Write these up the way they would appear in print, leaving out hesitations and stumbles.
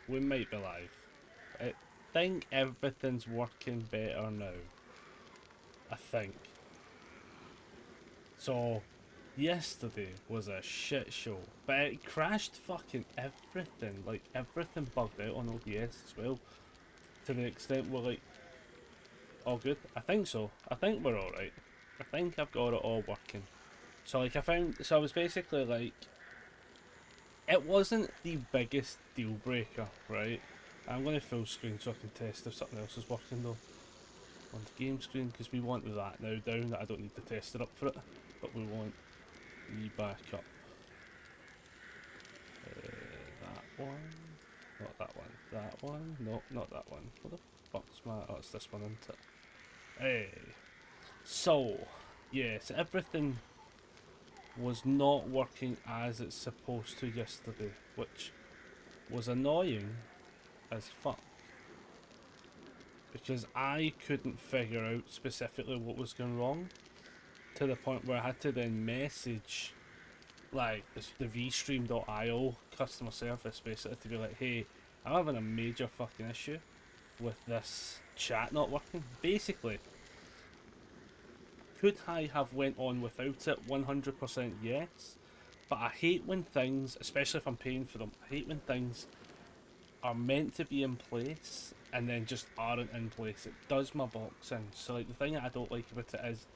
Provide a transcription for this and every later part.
We might be live. I think everything's working better now. I think. So, yesterday was a shit show. But it crashed fucking everything. Like, everything bugged out on OBS as well. To the extent we're like, all good? I think so. I think we're alright. I think I've got it all working. So, like, so I was basically like, it wasn't the biggest deal breaker, right? I'm going to full screen so I can test if something else is working though. On the game screen, because we want that now down, that I don't need to test it up for it, but we want the backup. That one, not that one, that one, no, not that one. What the fuck's my, oh it's this one, isn't it? Hey, so, yes, everything was not working as it's supposed to yesterday, which was annoying as fuck. Because I couldn't figure out specifically what was going wrong, to the point where I had to then message like the Restream.io customer service basically to be like, hey, I'm having a major fucking issue with this chat not working. Basically, could I have went on without it? 100% yes. But I hate when things, especially if I'm paying for them, I hate when things are meant to be in place and then just aren't in place. It does my box in. So like the thing that I don't like about it is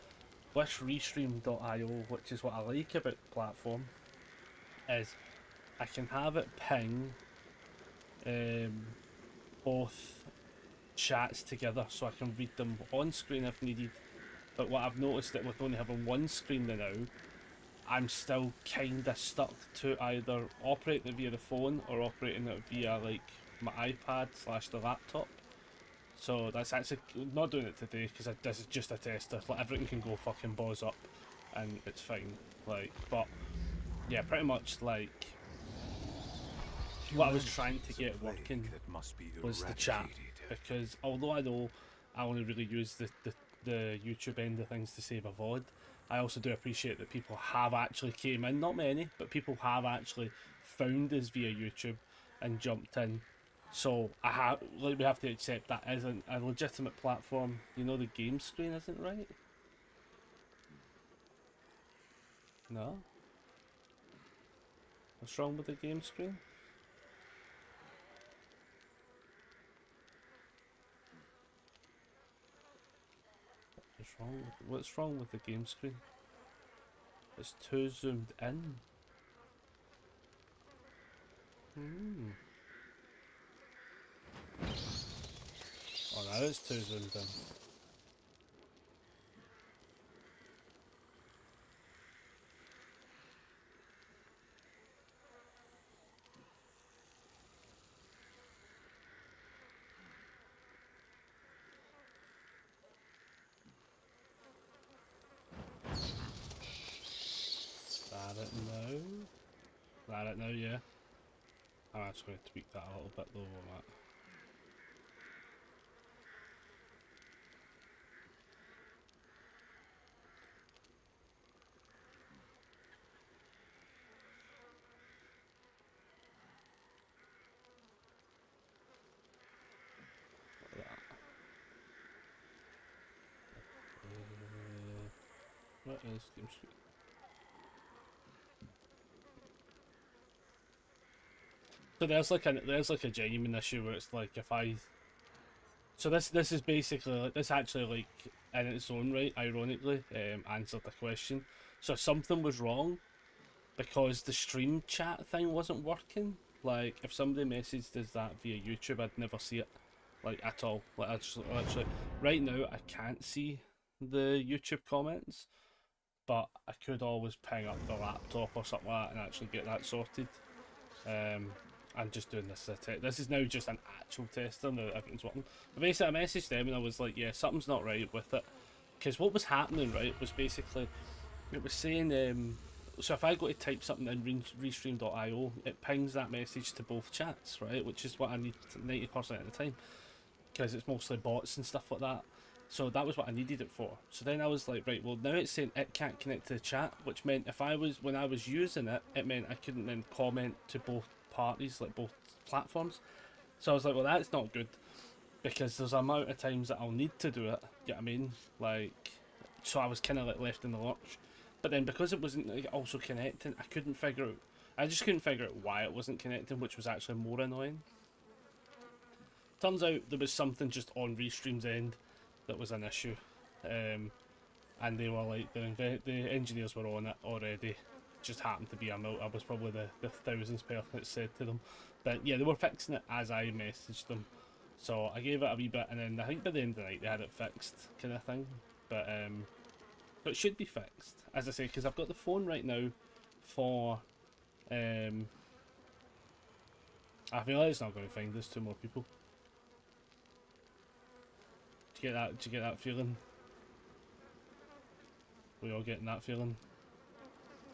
with Restream.io, which is what I like about the platform, is I can have it ping um, both chats together so I can read them on screen if needed. But what I've noticed that with only having one screen now, I'm still kinda stuck to either operating it via the phone or operating it via like my iPad slash the laptop. So that's actually not doing it today because this is just a tester. Like everything can go fucking balls up, and it's fine. Like, but yeah, pretty much like what I was Humanity trying to is a get plague working that must be was the chat, eradicated. because although I know I only really use the YouTube end of things to save a VOD, I also do appreciate that people have actually came in, not many, but people have actually found us via YouTube and jumped in. So I have like we have to accept that as a legitimate platform. You know the game screen isn't right? No? What's wrong with the game screen? What's wrong with the game screen? It's too zoomed in. Hmm. Oh, now it's too zoomed in. That it now. That it now, yeah. I'm actually going to tweak that a little bit though on that. Like that. What is game screen? So there's like a genuine issue where it's like if I so this is basically like this actually like in its own right, ironically, answered the question. So something was wrong because the stream chat thing wasn't working. Like if somebody messaged us that via YouTube, I'd never see it like at all. Like I just literally right now I can't see the YouTube comments, but I could always ping up the laptop or something like that and actually get that sorted. Um, I'm just doing this as a test. This is now just an actual tester now that everything's working. But basically, I messaged them and I was like, yeah, something's not right with it. Because what was happening, right, was basically, it was saying, so if I go to type something in Restream.io, it pings that message to both chats, right, which is what I need 90% of the time. Because it's mostly bots and stuff like that. So that was what I needed it for. So then I was like, right, well now it's saying it can't connect to the chat, which meant when I was using it, it meant I couldn't then comment to both parties, like both platforms. So I was like, well, that's not good, because there's an amount of times that I'll need to do it. You know what I mean? Like, so I was kind of like left in the lurch. But then because it wasn't like, also connecting, I couldn't figure out. I just couldn't figure out why it wasn't connecting, which was actually more annoying. Turns out there was something just on Restream's end that was an issue, and they were like the engineers were on it already. Just happened to be I was probably the thousandth person that said to them, but yeah, they were fixing it as I messaged them. So I gave it a wee bit, and then I think by the end of the night they had it fixed, kind of thing. But it should be fixed, as I say, because I've got the phone right now for I feel like it's not going to find us 2 more people. Do you get that feeling? We all getting that feeling?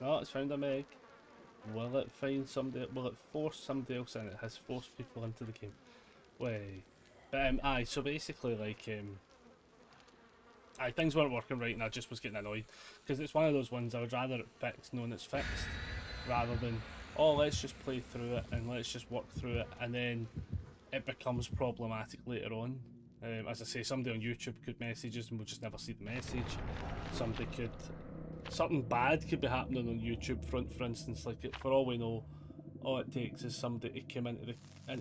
No, it's found a Meg. Will it find somebody? Will it force somebody else in? It has forced people into the game. Way. But aye, so basically like aye, things weren't working right and I just was getting annoyed. Because it's one of those ones I would rather it fixed knowing it's fixed rather than, oh, let's just play through it and let's just work through it and then it becomes problematic later on. As I say, somebody on YouTube could message us and we'll just never see the message. Somebody could, something bad could be happening on YouTube, for instance, like for all we know, all it takes is somebody to come into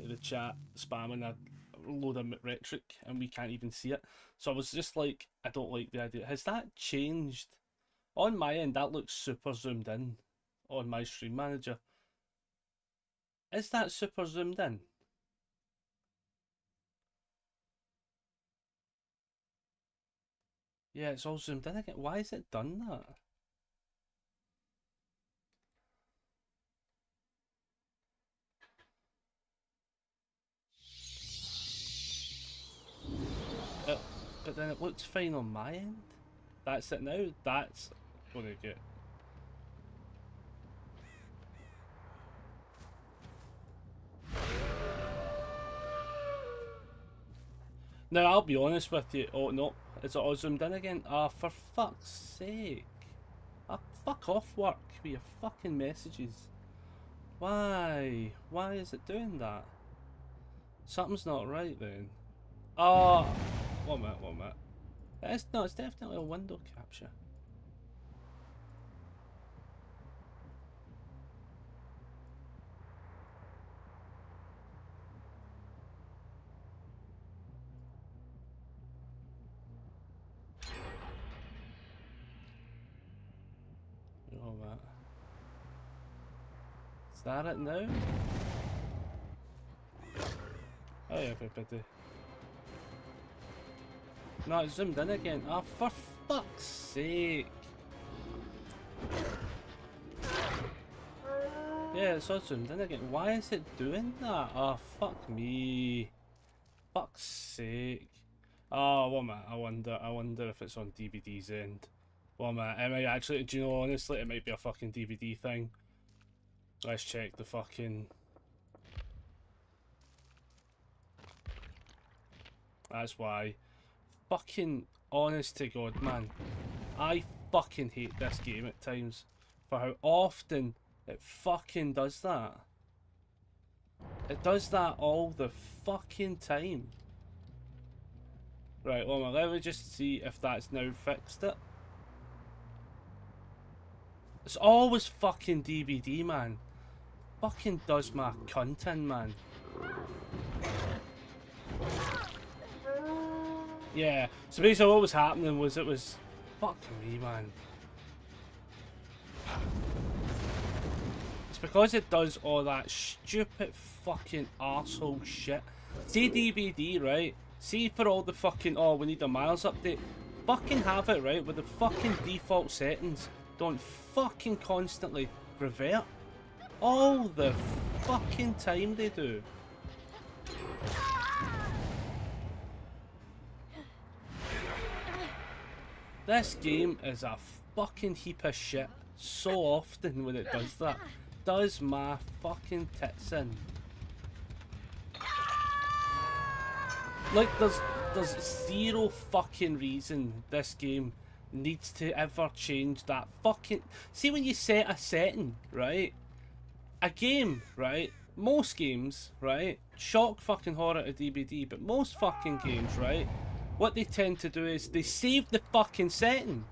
the chat spamming a load of rhetoric and we can't even see it. So I was just like, I don't like the idea. Has that changed? On my end, that looks super zoomed in on my stream manager. Is that super zoomed in? Yeah, it's all zoomed in again. Why has it done that? But then it looks fine on my end. That's it now. That's what I get. Now I'll be honest with you. Oh no, is it all zoomed in again? Ah, for fuck's sake! Ah, fuck off work with your fucking messages. Why? Why is it doing that? Something's not right then. Oh, 1 minute, 1 minute. It's definitely a window capture. Oh, that. Is that it now? Hi everybody. No, it zoomed in again. Oh, for fuck's sake. Yeah, it's all zoomed in again. Why is it doing that? Oh, fuck me. Fuck's sake. Oh, 1 minute. I wonder if it's on DVD's end. 1 minute. It might actually, do you know, honestly, it might be a fucking DVD thing. Let's check the fucking... That's why. Fucking honest to God, man. I fucking hate this game at times for how often it fucking does that. It does that all the fucking time. Right, well, let me just see if that's now fixed it. It's always fucking DVD, man. Fucking does my cunt in, man. Yeah, so basically what was happening was it was... Fuck me, man. It's because it does all that stupid fucking arsehole shit. See DVD, right? See for all the fucking, oh, we need a Miles update. Fucking have it, right? With the fucking default settings. Don't fucking constantly revert. All the fucking time they do. This game is a fucking heap of shit so often when it does that. Does my fucking tits in. Like, there's zero fucking reason this game needs to ever change that fucking... See, when you set a setting, right? A game, right? most games, right? Shock fucking horror to DBD, but most fucking games, right? What they tend to do is they save the fucking setting,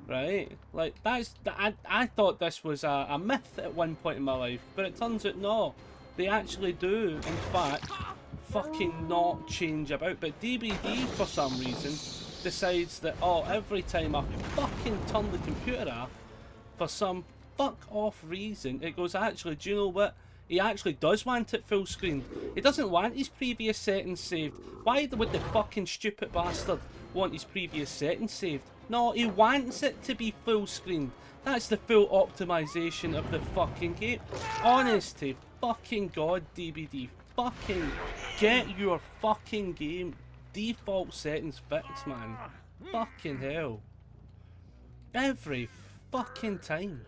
right? Like I thought this was a myth at one point in my life, but it turns out no, they actually do, in fact, fucking not change about. But DBD for some reason decides that every time I fucking turn the computer off, for some fuck off reason, it goes, actually, do you know what? He actually does want it full screen. He doesn't want his previous settings saved. Why would the fucking stupid bastard want his previous settings saved? No, he wants it to be full screen. That's the full optimization of the fucking game. Honest to fucking God, DBD. Fucking get your fucking game default settings fixed, man. Fucking hell. Every fucking time.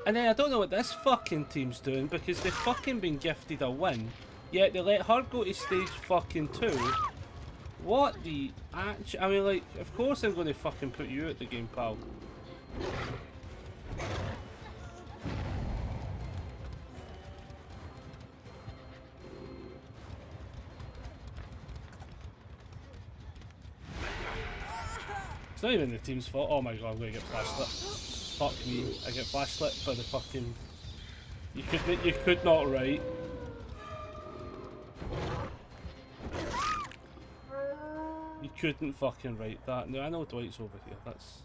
And then I don't know what this fucking team's doing, because they've fucking been gifted a win, yet they let her go to stage fucking 2. What the actual... I mean, like, of course I'm going to fucking put you at the game, pal. It's not even the team's fault. Oh my god, I'm going to get flashlit. Fuck me, I get flashlit by the fucking... You could not write. You couldn't fucking write that. No, I know Dwight's over here. That's...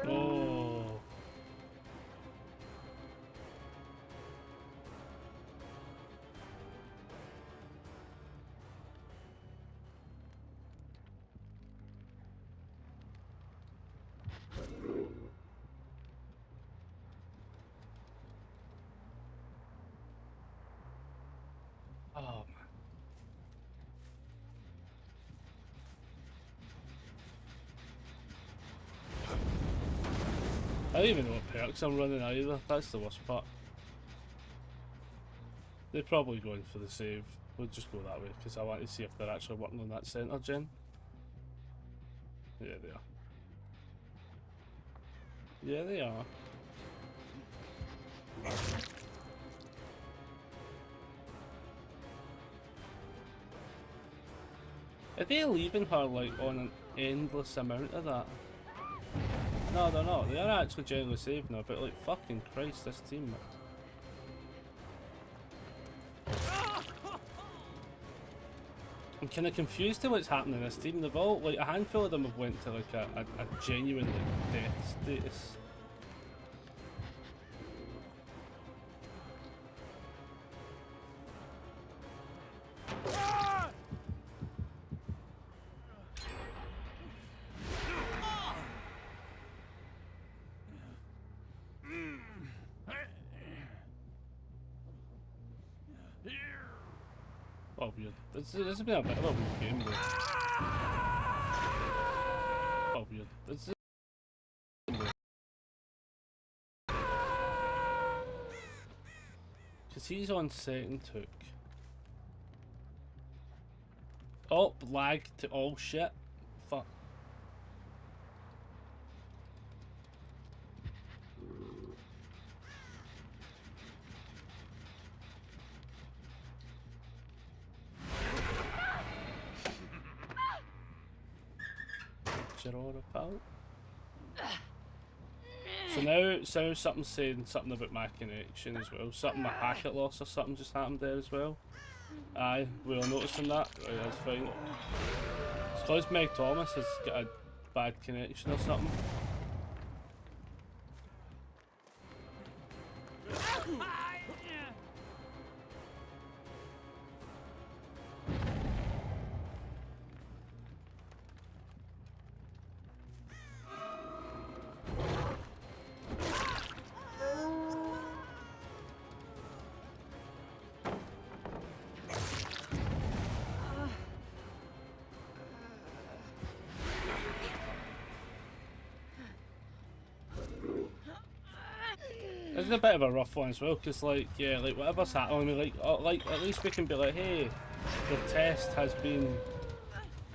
Oh. Oh, man. I don't even know what perks I'm running either. That's the worst part. They're probably going for the save. We'll just go that way, because I want to see if they're actually working on that centre gen. Yeah, they are. Yeah, they are. Are they leaving her, like, on an endless amount of that? No, they're not. They are actually generally saving her, but, like, fucking Christ, this team. I'm kind of confused to what's happening in this team. They've all, like, a handful of them have went to, like, a genuine, like, death status. Oh, weird. This has been a bit of a weird game, though. Oh, weird. This is... Because he's on second took. Oh, lag to... Oh, shit. Fuck. Gerard about. So now something's saying something about my connection as well. Something, my packet loss or something just happened there as well. Aye, we were noticing that. Right, that's fine. It's because Meg Thomas has got a bad connection or something. It's a bit of a rough one as well, because like, yeah, like whatever's happening, I mean, like at least we can be like, hey, the test has been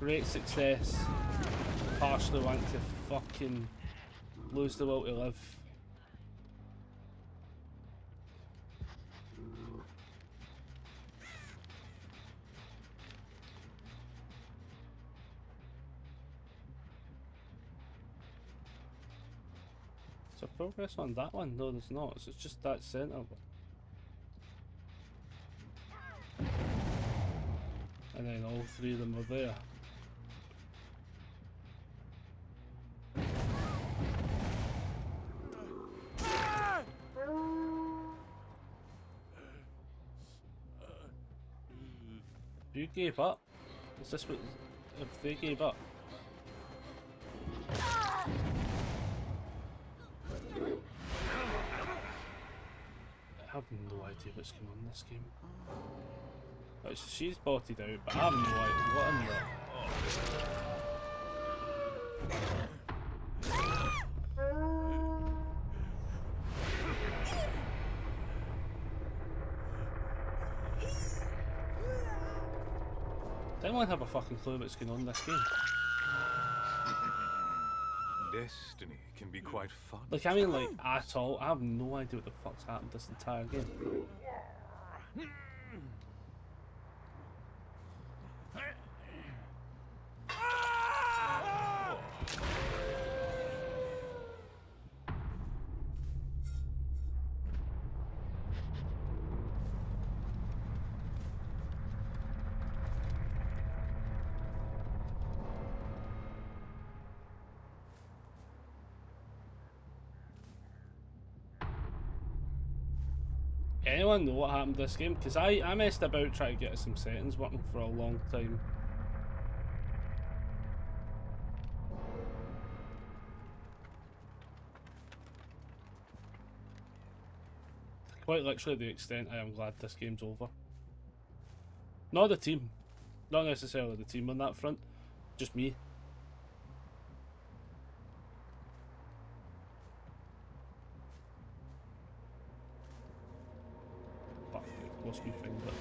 great success. Partially want to fucking lose the will to live. Is there progress on that one? No, there's not. So it's just that centre one. And then all three of them are there. You gave up? Is this what... if they gave up? I have no idea what's going on in this game. Right, so she's botted out, but I have no idea what in the... Does anyone have a fucking clue what's going on in this game? Destiny can be quite fun. Like, I mean, like, at all. I have no idea what the fuck's happened this entire game. Anyone know what happened this game? Because I messed about trying to get some settings working for a long time. Quite literally the extent I am glad this game's over. Not the team. Not necessarily the team on that front. Just me. Fuck, of course we find it.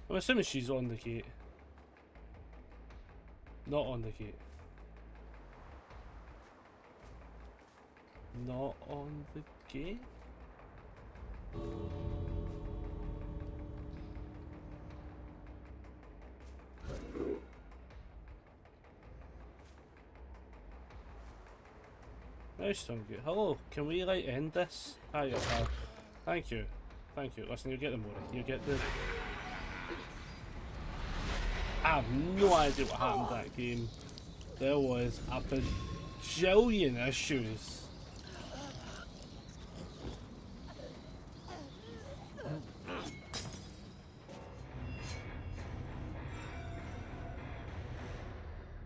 I'm assuming she's on the gate. Not on the gate. Not on the gate? No, she's on the gate. Hello, can we like end this? Ah, yeah, thank you. Thank you. Listen, you get the money. You get the... I have no idea what happened to that game. There was a bajillion issues.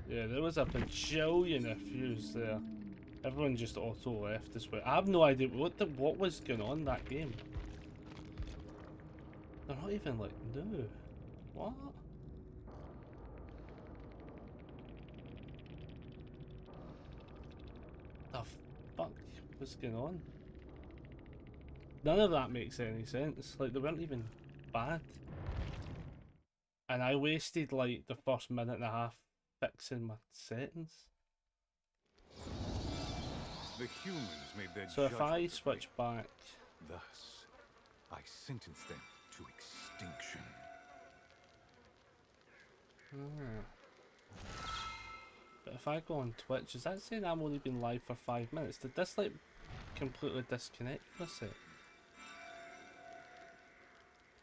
Yeah, there was a bajillion issues there. Everyone just auto left this way. I have no idea what was going on in that game. They're not even like new. What? The fuck was going on? None of that makes any sense. Like, they weren't even bad. And I wasted like the first minute and a half fixing my settings. The humans made their So if I judgment switch back... Thus, I sentence them to extinction. But if I go on Twitch, is that saying I'm only been live for 5 minutes? Did this like completely disconnect for a sec?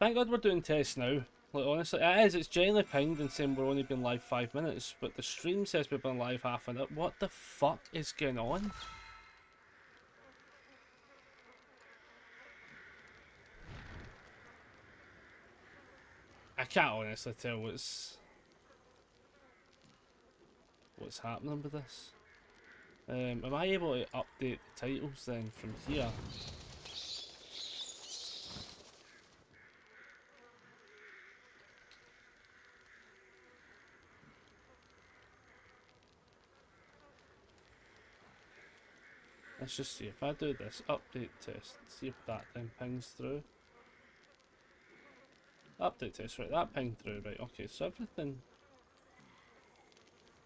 Thank God we're doing tests now. Like honestly, it is. It's generally pinged and saying we're only been live 5 minutes, but the stream says we've been live half an hour. What the fuck is going on? I can't honestly tell what's happening with this. Am I able to update the titles then from here? Let's just see if I do this update test, see if that then pings through. Update test, right, that pinged through, right, okay, so everything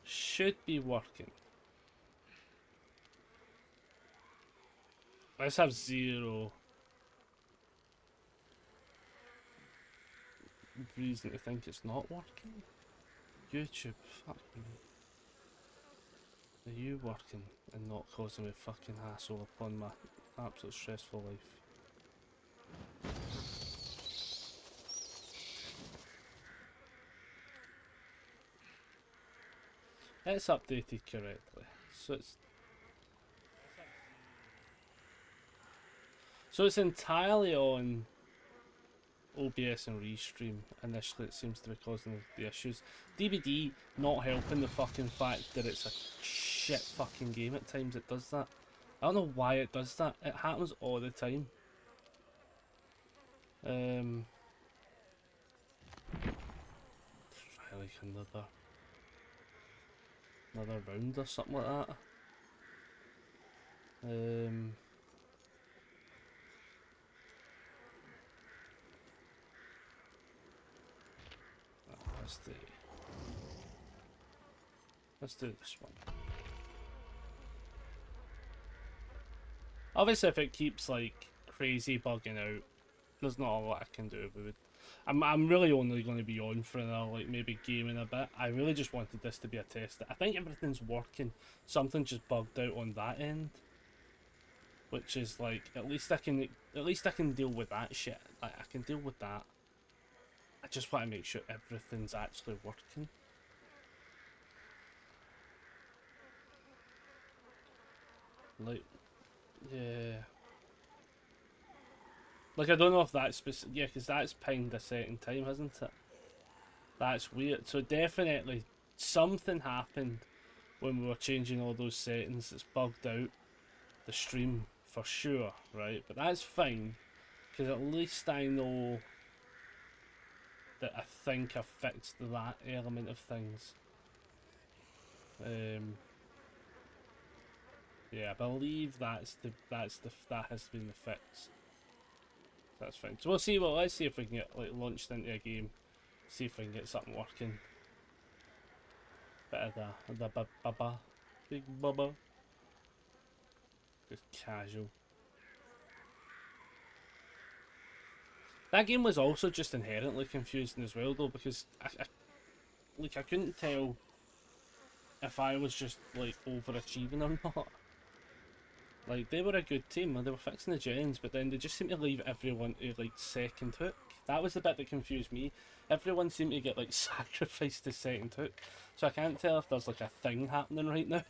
should be working. Let's have 0 reason to think it's not working. YouTube, fuck me. Are you working and not causing me fucking hassle upon my absolute stressful life? It's updated correctly. So it's entirely on OBS and Restream. Initially it seems to be causing the issues. DBD not helping the fucking fact that it's a shit fucking game at times. It does that. I don't know why it does that. It happens all the time. Try like another round or something like that. Let's do this one. Obviously, if it keeps like crazy bugging out, there's not a lot I can do. But I'm really only going to be on for another like maybe gaming a bit. I really just wanted this to be a test. I think everything's working. Something just bugged out on that end, which is like at least I can deal with that shit. Like, I can deal with that. I just want to make sure everything's actually working. Like, yeah. Like, I don't know if that's specific. Yeah, because that's pinged a second time, hasn't it? That's weird. So definitely something happened when we were changing all those settings that's bugged out the stream for sure, right? But that's fine, because at least I know that I think I fixed that element of things. Yeah, I believe that has been the fix. That's fine. So we'll see. Well, let's see if we can get like launched into a game. See if we can get something working. Bit of the bubba, big bubba. Just casual. That game was also just inherently confusing as well, though, because I couldn't tell if I was just like overachieving or not. Like, they were a good team, they were fixing the gens, but then they just seemed to leave everyone to like second hook. That was the bit that confused me. Everyone seemed to get like sacrificed to second hook, so I can't tell if there's like a thing happening right now.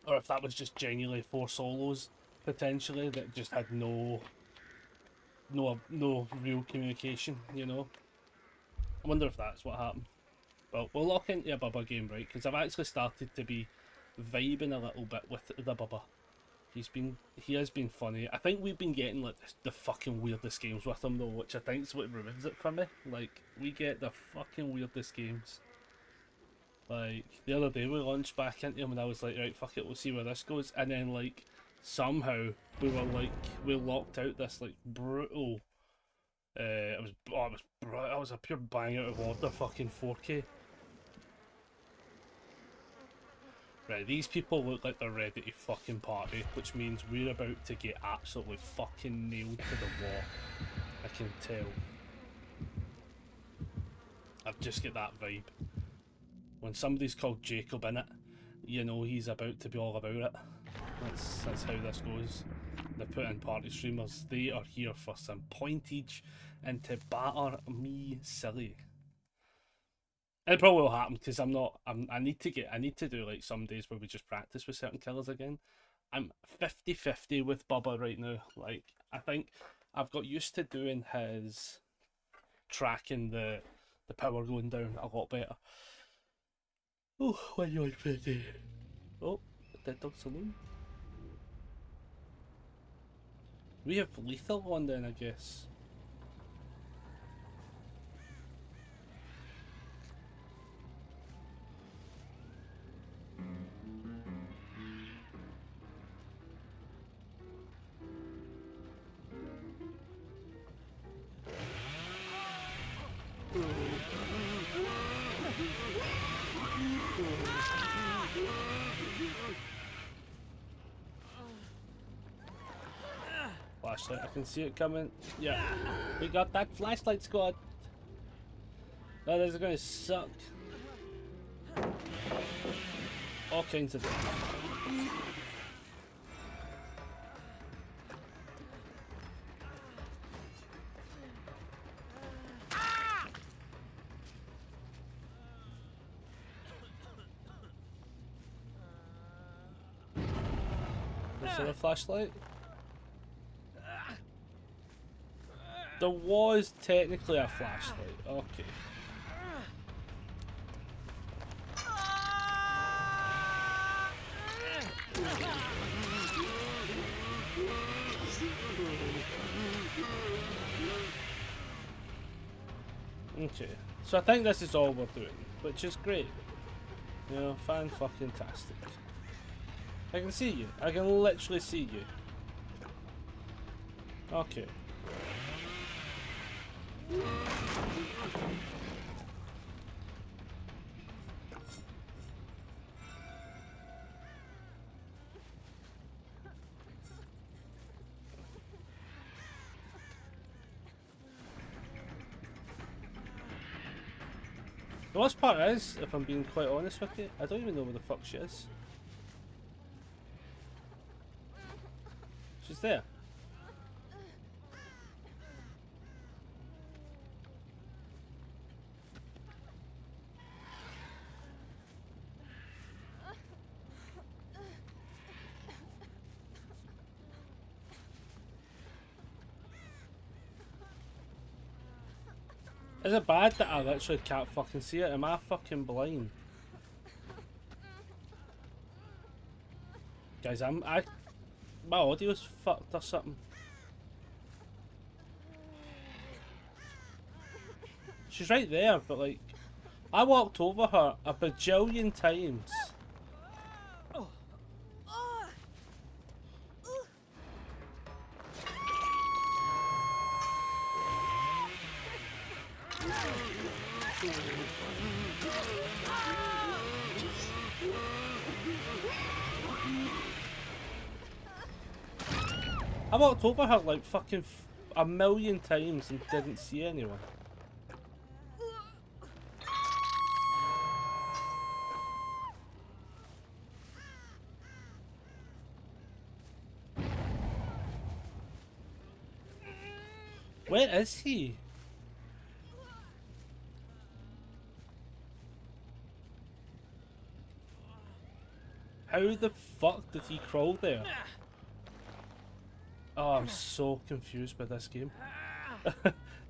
Or if that was just genuinely 4 solos, potentially, that just had no real communication, you know? I wonder if that's what happened. But we'll lock into a Bubba game, right? Because I've actually started to be vibing a little bit with the Bubba. He has been funny. I think we've been getting like the fucking weirdest games with him though, which I think is what ruins it for me. Like, we get the fucking weirdest games. Like, the other day we launched back into him and I was like, right, fuck it, we'll see where this goes. And then, like, somehow we locked out this, like, brutal. It was a pure bang out of order fucking 4K. Right, these people look like they're ready to fucking party, which means we're about to get absolutely fucking nailed to the wall. I can tell. I just get that vibe. When somebody's called Jacob in it, you know he's about to be all about it. That's how this goes. They put in party streamers. They are here for some pointage and to batter me silly. And it probably will happen because I need to do like some days where we just practice with certain killers again. I'm 50-50 with Bubba right now. Like, I think I've got used to doing his tracking the the power going down a lot better. Oh, when you're ready. Oh, Dead Dog Saloon. We have lethal on then, I guess. Flashlight, I can see it coming. Yeah, we got that flashlight, squad. That is gonna suck. All kinds of things. Is there a flashlight? There was technically a flashlight. Okay. Okay. So I think this is all we're doing, which is great. You know, fan-fucking-tastic. I can see you. I can literally see you. Okay. The worst part is, if I'm being quite honest with you, I don't even know where the fuck she is. She's there. Is it bad that I literally can't fucking see it? Am I fucking blind? Guys, my audio's fucked or something. She's right there, but like, I walked over her a bajillion times. I walked over her like fucking a million times and didn't see anyone. Where is he? How the fuck did he crawl there? Oh, I'm so confused by this game.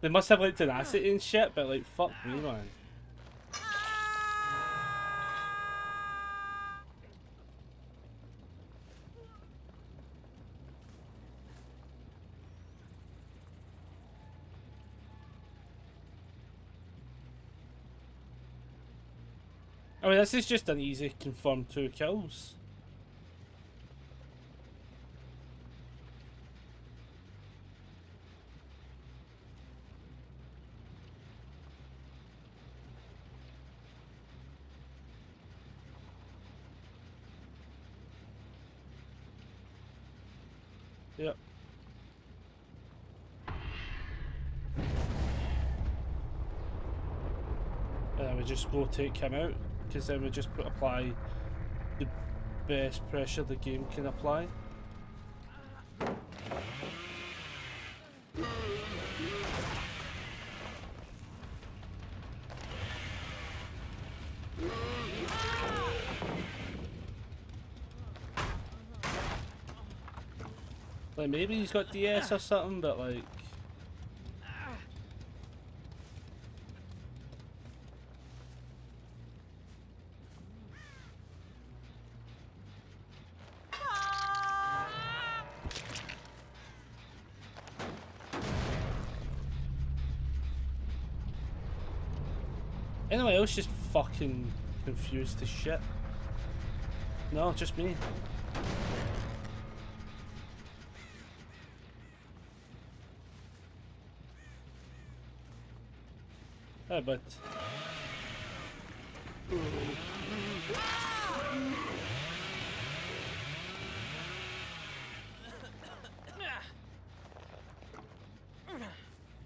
They must have like tenacity and shit, but like fuck me, man. I mean, this is just an easy confirmed 2 kills. Yep. And then we just rotate him out, because then we just apply the best pressure the game can apply. Like maybe he's got DS or something, but like... Anyone else just fucking confused as shit? No, just me. Yeah, but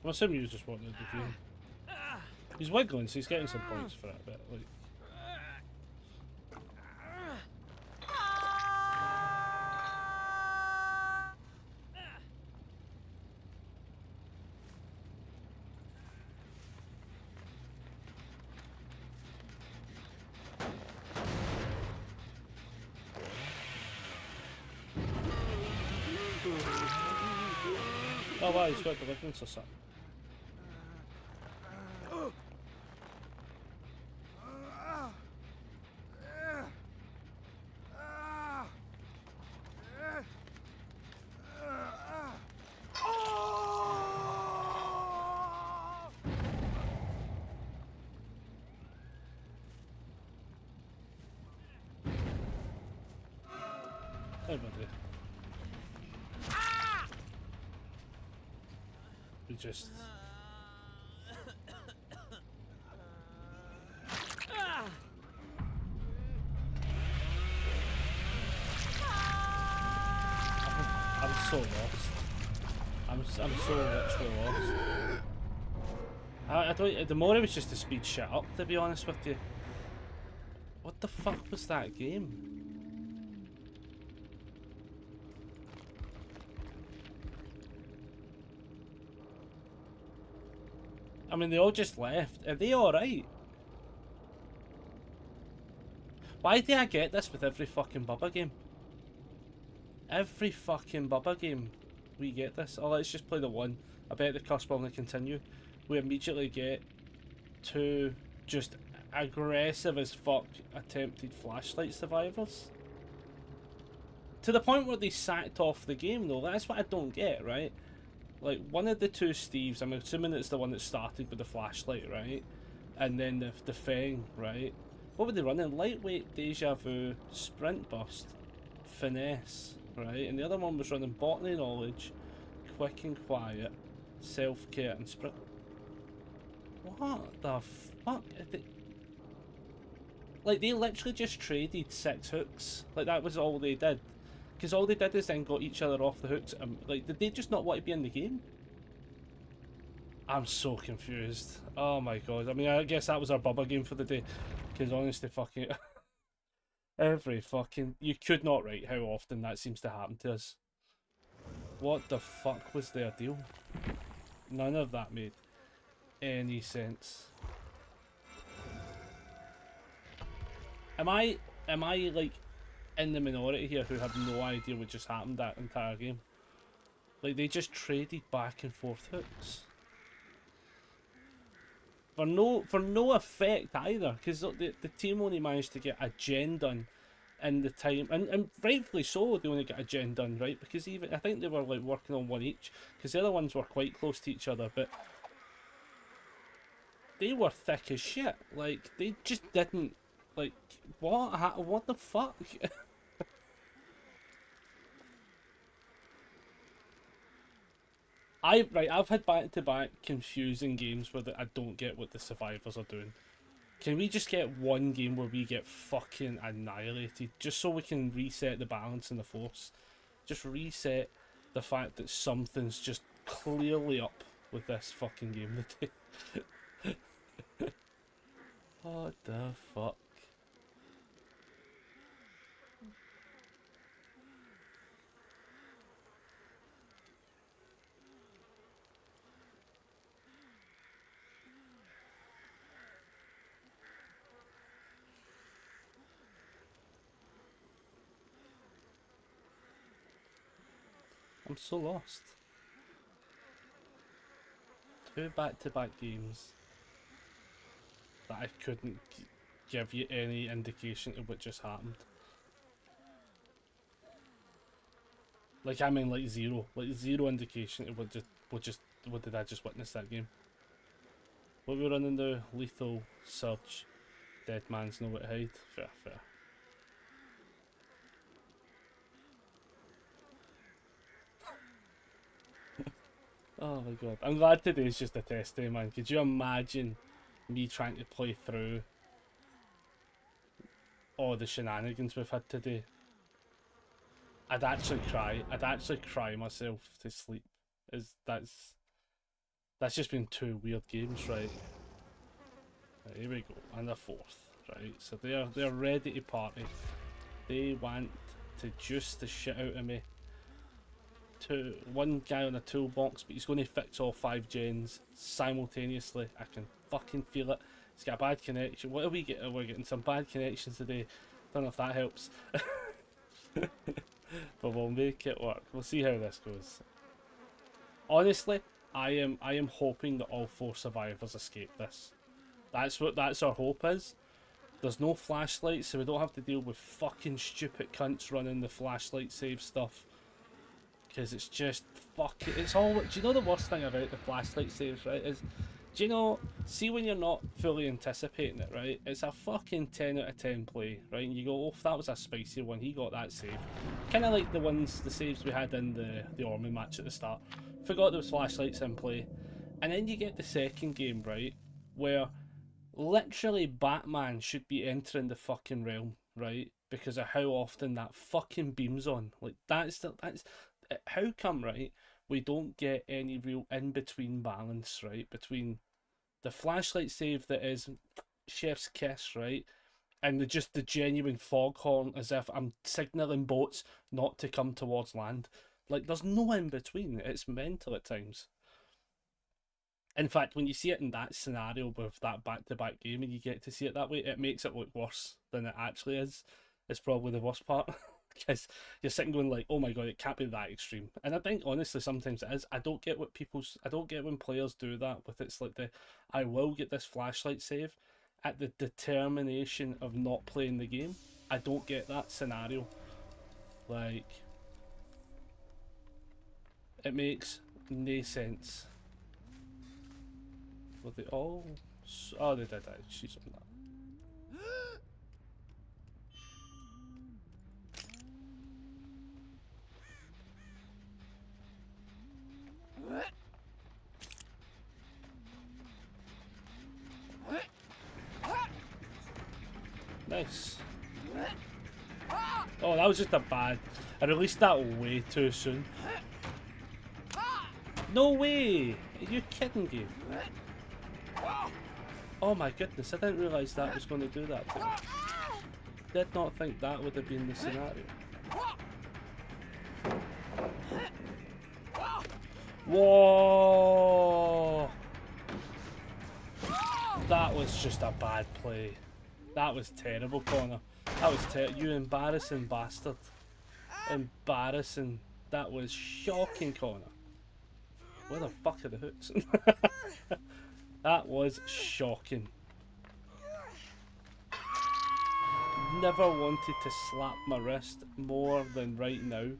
I'm assuming he was just wanting the game. He's wiggling, so he's getting some points for it, but like. Oh wow, he's got deliverance or something. Hey buddy. We just... I'm so lost. I'm so literally lost. I don't... The more it was just to speed shit up, to be honest with you. What the fuck was that game? I mean, they all just left. Are they alright? Why do I get this with every fucking Bubba game? Every fucking Bubba game, we get this. Oh, let's just play the one. I bet the curse will only continue. We immediately get two just aggressive as fuck attempted flashlight survivors. To the point where they sacked off the game, though. That's what I don't get, right? Like, one of the two Steves, I'm assuming it's the one that started with the flashlight, right? And then the Feng, right? What were they running? Lightweight, Deja Vu, Sprint Burst, Finesse, right? And the other one was running Botany Knowledge, Quick and Quiet, Self-Care, and Sprint. What the fuck? Like, they literally just traded 6 hooks. Like, that was all they did. Because all they did is then got each other off the hooks. Like, did they just not want to be in the game? I'm so confused. Oh my god. I mean, I guess that was our Bubba game for the day. Because honestly, fucking... every fucking... You could not write how often that seems to happen to us. What the fuck was their deal? None of that made any sense. Am I like in the minority here who have no idea what just happened that entire game? Like, they just traded back and forth hooks for no effect either, because the team only managed to get a gen done in the time, and rightfully so. They only got a gen done, right? Because even I think they were like working on one each, because the other ones were quite close to each other, but they were thick as shit. Like, they just didn't, like, what the fuck? I've had back-to-back confusing games where I don't get what the survivors are doing. Can we just get one game where we get fucking annihilated, just so we can reset the balance in the force? Just reset the fact that something's just clearly up with this fucking game today. What the fuck? I'm so lost. 2 back-to-back games that I couldn't give you any indication of what just happened. Like, I mean, like zero indication of what did I just witness that game. What we running now? Lethal, Surge, Dead Man's Nowhere to Hide. Fair, fair. Oh my god. I'm glad today's just a test day, man. Could you imagine me trying to play through all the shenanigans we've had today? I'd actually cry. I'd actually cry myself to sleep. That's just been 2 weird games, right? Right, here we go. And a 4th. Right, so they're ready to party. They want to juice the shit out of me. One guy on a toolbox, but he's going to fix all 5 gens simultaneously. I can fucking feel it. He's got a bad connection. What are we getting? We're getting some bad connections today. Don't know if that helps. But we'll make it work. We'll see how this goes. Honestly, I am hoping that all 4 survivors escape this. That's our hope is. There's no flashlights, so we don't have to deal with fucking stupid cunts running the flashlight save stuff. Because it's just fucking. It's all. Do you know the worst thing about the flashlight saves, right? Is, do you know? See when you're not fully anticipating it, right? It's a fucking 10 out of 10 play, right? And you go, oh, that was a spicy one. He got that save. Kind of like the saves we had in the Army match at the start. Forgot there was flashlights in play, and then you get the second game, right, where literally Batman should be entering the fucking realm, right? Because of how often that fucking beam's on. Like that's how come, right, we don't get any real in-between balance, right, between the flashlight save that is chef's kiss, right, and the genuine foghorn as if I'm signalling boats not to come towards land. Like, there's no in-between. It's mental at times. In fact, when you see it in that scenario with that back-to-back game and you get to see it that way, it makes it look worse than it actually is. It's probably the worst part. Because you're sitting going like, oh my god, it can't be that extreme. And I think honestly sometimes it is. I don't get when players do that with it's like I will get this flashlight save at the determination of not playing the game. I don't get that scenario. Like, it makes no sense. Were they all? Oh, they did. She's on that. Nice. Oh, that was just a bad. I released that way too soon. No way! Are you kidding me? Oh my goodness, I didn't realise that was going to do that to me. Did not think that would have been the scenario. Whoa! That was just a bad play. That was terrible, Connor. That was you embarrassing bastard. Embarrassing. That was shocking, Connor. Where the fuck are the hooks? That was shocking. Never wanted to slap my wrist more than right now.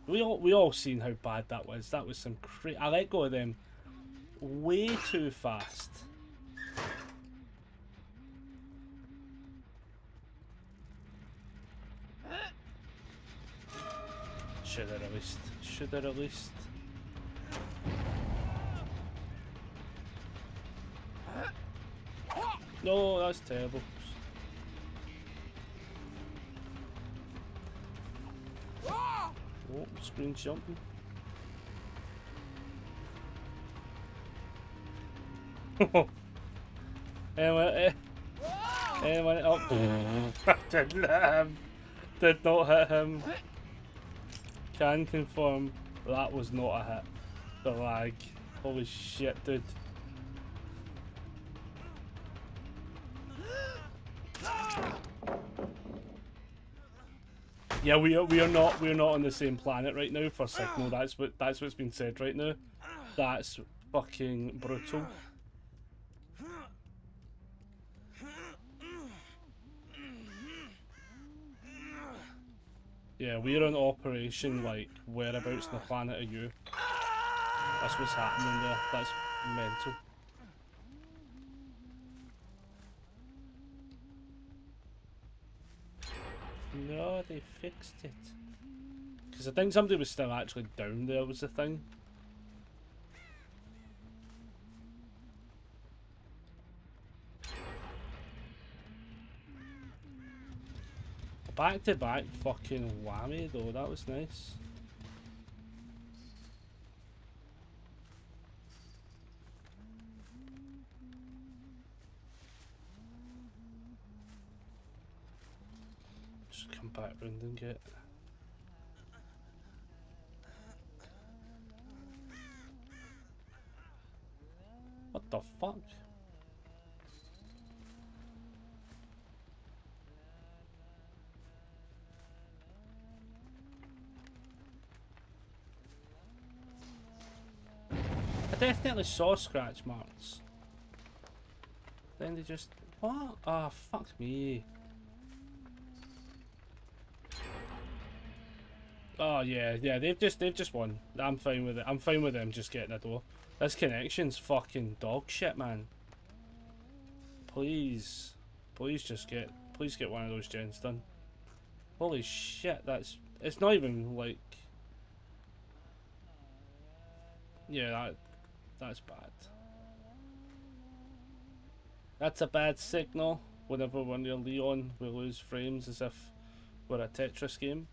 We all seen how bad that was. That was some I let go of them way too fast. Should have released. Should have released. No, that's terrible. Oh, screen jumping. Anyway, oh, didn't hit him. Did not hit him. Can confirm that was not a hit. The lag. Holy shit, dude. Yeah, we are not on the same planet right now for signal. That's what's been said right now. That's fucking brutal. Yeah, we're on operation, like, whereabouts on the planet are you? That's what's happening there. That's mental. No, they fixed it. Because I think somebody was still actually down there was the thing. Back to back fucking whammy though, that was nice. Just come back round and get... What the fuck? I definitely saw scratch marks. Then they just... What? Ah, oh, fuck me. Oh yeah, they've just won. I'm fine with it. I'm fine with them just getting a door. This connection's fucking dog shit, man. Please get one of those gens done. Holy shit, it's not even like... Yeah, that's bad. That's a bad signal. Whenever we're near Leon, we lose frames as if we're a Tetris game.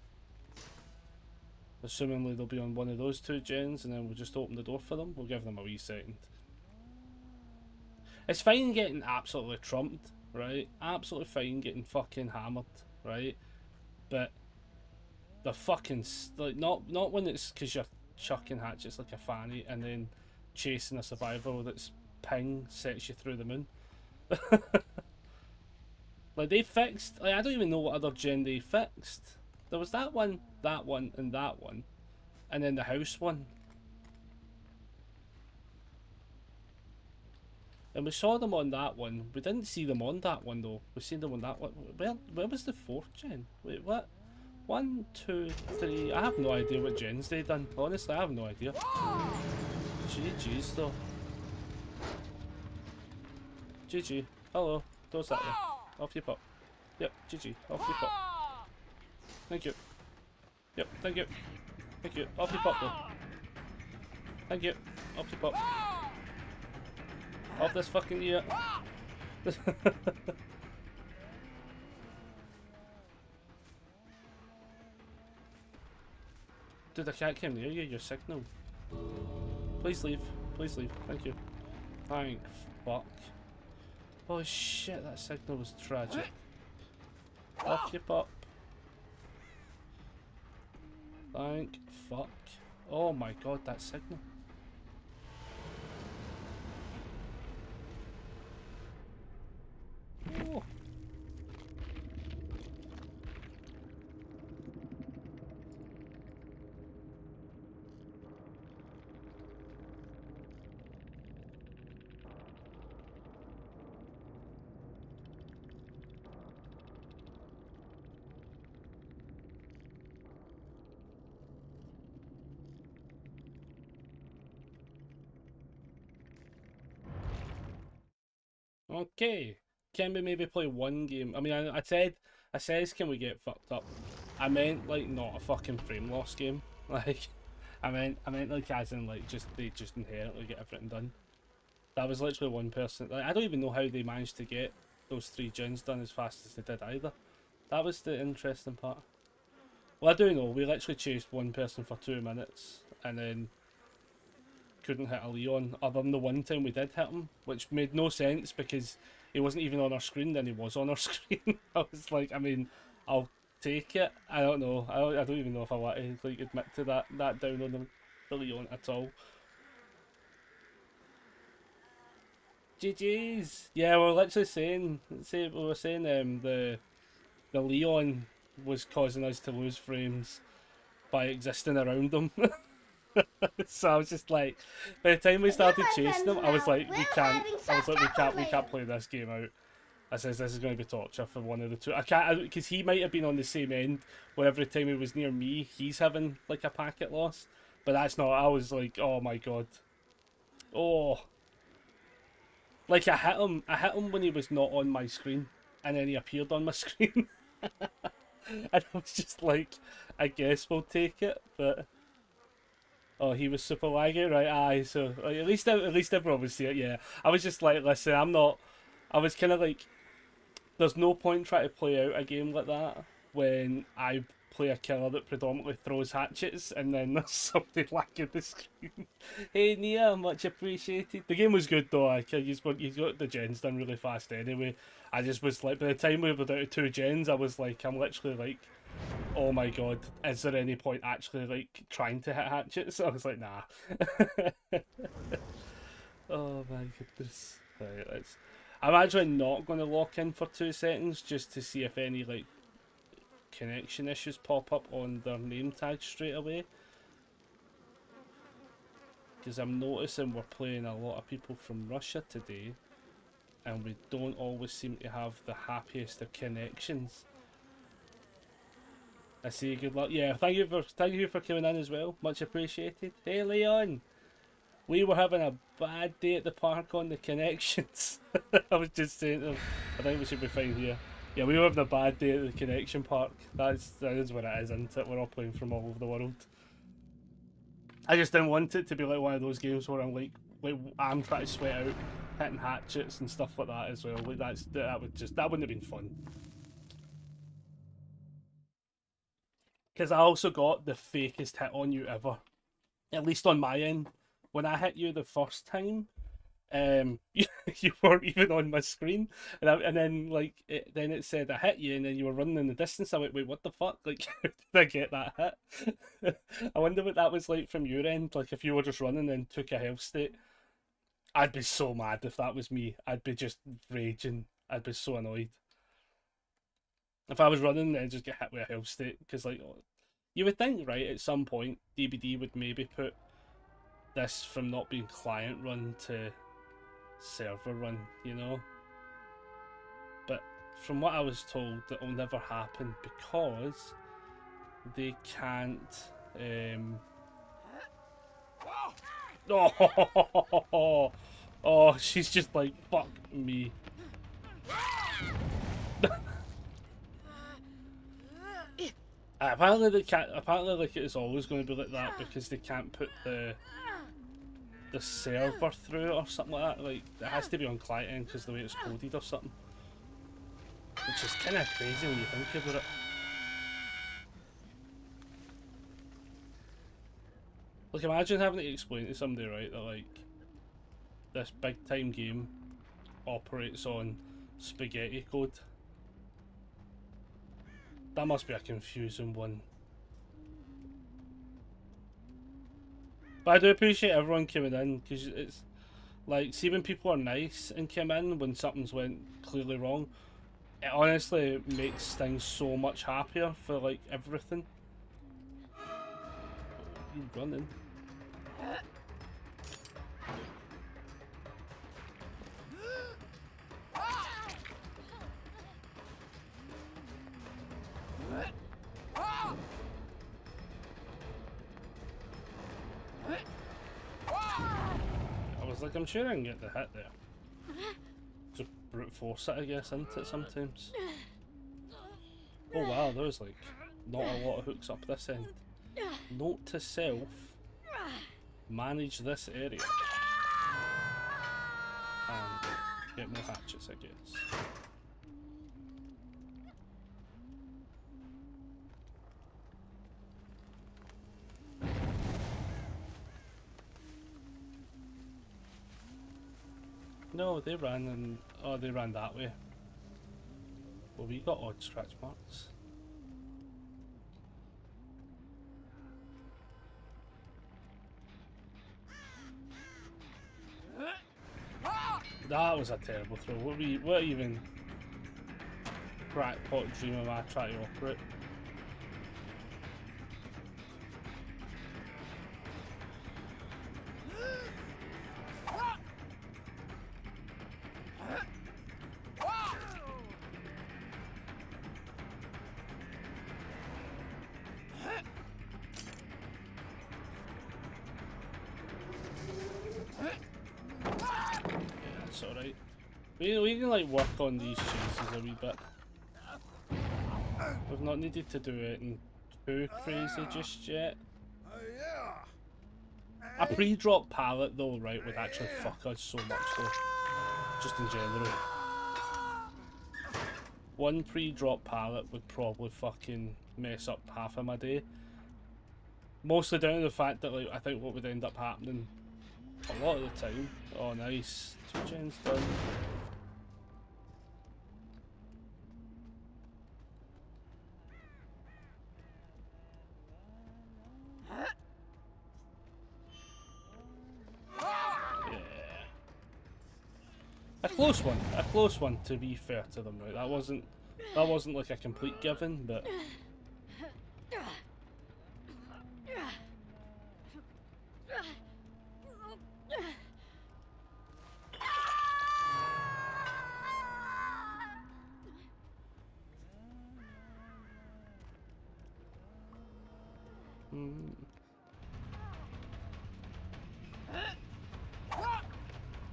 Assumingly they'll be on one of those two gens, and then we'll just open the door for them. We'll give them a wee second. It's fine getting absolutely trumped, right? Absolutely fine getting fucking hammered, right? But the fucking like not when it's because you're chucking hatchets like a fanny and then chasing a survivor that's ping sets you through the moon. Like they fixed, like I don't even know what other gen they fixed. There was that one, and that one, and then the house one. And we saw them on that one. We didn't see them on that one though. We seen them on that one. Where was the fourth gen? Wait, what? 1, 2, 3. I have no idea what gens they done. Honestly, I have no idea. GG's though. GG. Hello. Door's that way. Off you pop. Yep, GG. Off you pop. Thank you. Yep, thank you. Thank you. Off you pop though. Thank you. Off you pop. Off this fucking year. Dude, I can't come near you, your signal. Please leave. Please leave. Thank you. Thank fuck. Oh shit, that signal was tragic. Off you pop. Thank fuck. Oh my god, that signal. Oh. Okay. Can we maybe play one game? I mean, I says can we get fucked up? I meant like not a fucking frame loss game. Like, I meant like as in like they just inherently get everything done. That was literally one person. Like, I don't even know how they managed to get those 3 gens done as fast as they did either. That was the interesting part. Well, I do know we literally chased one person for 2 minutes and then couldn't hit a Leon, other than the one time we did hit him, which made no sense because he wasn't even on our screen, then he was on our screen. I was like, I mean, I'll take it. I don't know. I don't even know if I want to like admit to that down on the Leon at all. GG's. Yeah, we were literally saying the Leon was causing us to lose frames by existing around them. So I was just like, by the time we started chasing them, I was like, we can't play this game out. I says this is going to be torture for one of the two. I can't, because he might have been on the same end where every time he was near me, he's having like a packet loss. But that's not. I was like, oh my god. Oh. Like I hit him when he was not on my screen, and then he appeared on my screen. And I was just like, I guess we'll take it, but oh, he was super laggy, right? Aye, so like, at least everyone would see it. Yeah, I was just like, listen, I'm not. I was kind of like, there's no point trying to play out a game like that when I play a killer that predominantly throws hatchets and then there's somebody lagging the screen. Hey Nia, much appreciated. The game was good though. You got the gens done really fast anyway. I just was like, by the time we were down to 2 gens, I was like, I'm literally like, oh my god, is there any point actually like trying to hit hatchets? I was like, nah. Oh my goodness. Right, let's. I'm actually not going to lock in for 2 seconds just to see if any like connection issues pop up on their name tag straight away. Because I'm noticing we're playing a lot of people from Russia today, and we don't always seem to have the happiest of connections. I see. Good luck. Yeah, thank you for coming in as well. Much appreciated. Hey Leon, we were having a bad day at the park on the connections. I was just saying to them, I think we should be fine here. Yeah, we were having a bad day at the connection park. That is what it is, isn't it? We're all playing from all over the world. I just didn't want it to be like one of those games where I'm trying to sweat out hitting hatchets and stuff like that as well. Like that wouldn't have been fun. Because I also got the fakest hit on you ever, at least on my end. When I hit you the first time, you weren't even on my screen, and then then it said I hit you, and then you were running in the distance. I went, wait, what the fuck? Like, how did I get that hit? I wonder what that was like from your end. Like, if you were just running and took a health state, I'd be so mad if that was me. I'd be just raging. I'd be so annoyed if I was running and just get hit with a health state. Because like, you would think, right, at some point DBD would maybe put this from not being client run to server run, you know, but from what I was told, that will never happen because they can't oh, she's just like, fuck me. Apparently they can't. Apparently, like, it's always going to be like that because they can't put the server through or something like that. Like, it has to be on client end because the way it's coded or something. Which is kind of crazy when you think about it. Like, imagine having to explain to somebody, right, that like this big time game operates on spaghetti code. That must be a confusing one. But I do appreciate everyone coming in, because it's like, see when people are nice and come in when something's went clearly wrong, it honestly makes things so much happier for like everything. You running? Like, I'm sure I can get the hit there. Just brute force it, I guess, isn't it, sometimes? Oh wow, there's like not a lot of hooks up this end. Note to self, manage this area. And get more hatchets, I guess. No, they ran and they ran that way. Well, we got odd scratch marks. That was a terrible throw. What even crackpot dream am I trying to operate? We can like work on these chases a wee bit. We've not needed to do anything too crazy just yet. A pre-drop pallet though, right, would actually fuck us so much though. Just in general. One pre-drop pallet would probably fucking mess up half of my day. Mostly down to the fact that, like, I think what would end up happening a lot of the time. Oh, nice. 2 gens done. Yeah. A close one to be fair to them, right? That wasn't like a complete given, but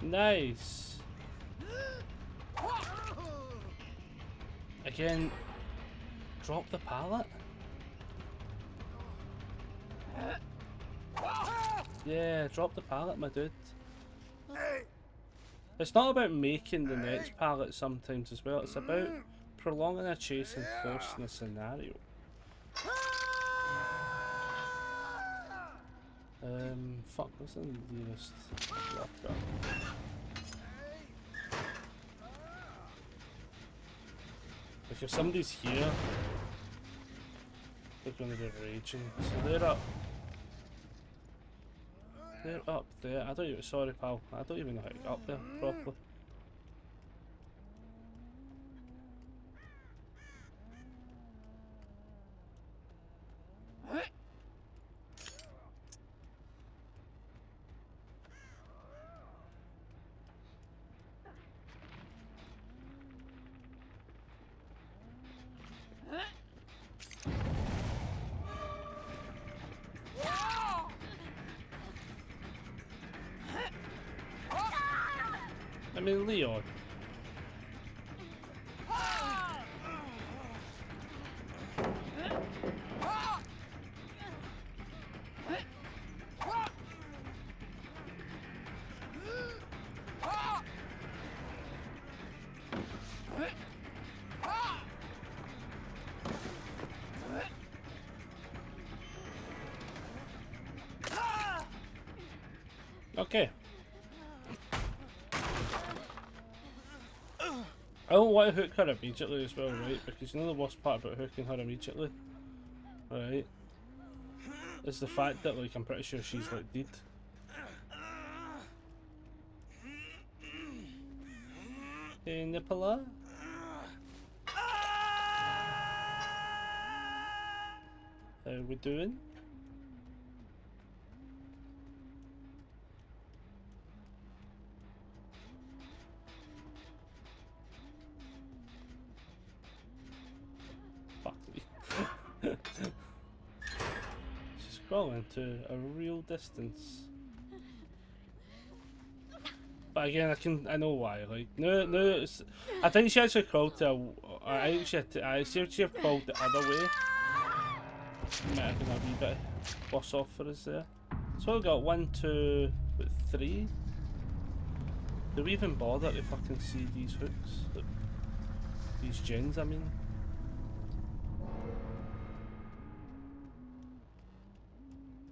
nice. Again, drop the pallet. Yeah, drop the pallet, my dude. It's not about making the next pallet sometimes as well, it's about prolonging a chase and forcing a scenario. Fuck, what's the nearest locker? Like, if somebody's here, they're gonna be raging. So they're up. They're up there. I don't even, sorry pal, I don't even know how to get up there properly. I mean, Leon. Okay. I don't want to hook her immediately as well, right? Because you know the worst part about hooking her immediately, right? Is the fact that, like, I'm pretty sure she's, like, dead. Hey, Nicola? How we doing? Fuck me. She's crawling to a real distance. But again, I know why. Like, no, it's, I think she actually crawled to I see she have crawled the other way. Might have been a wee bit worse off for us there. So we've got 1, 2, 3. Do we even bother to fucking see these hooks? Like, these gens, I mean.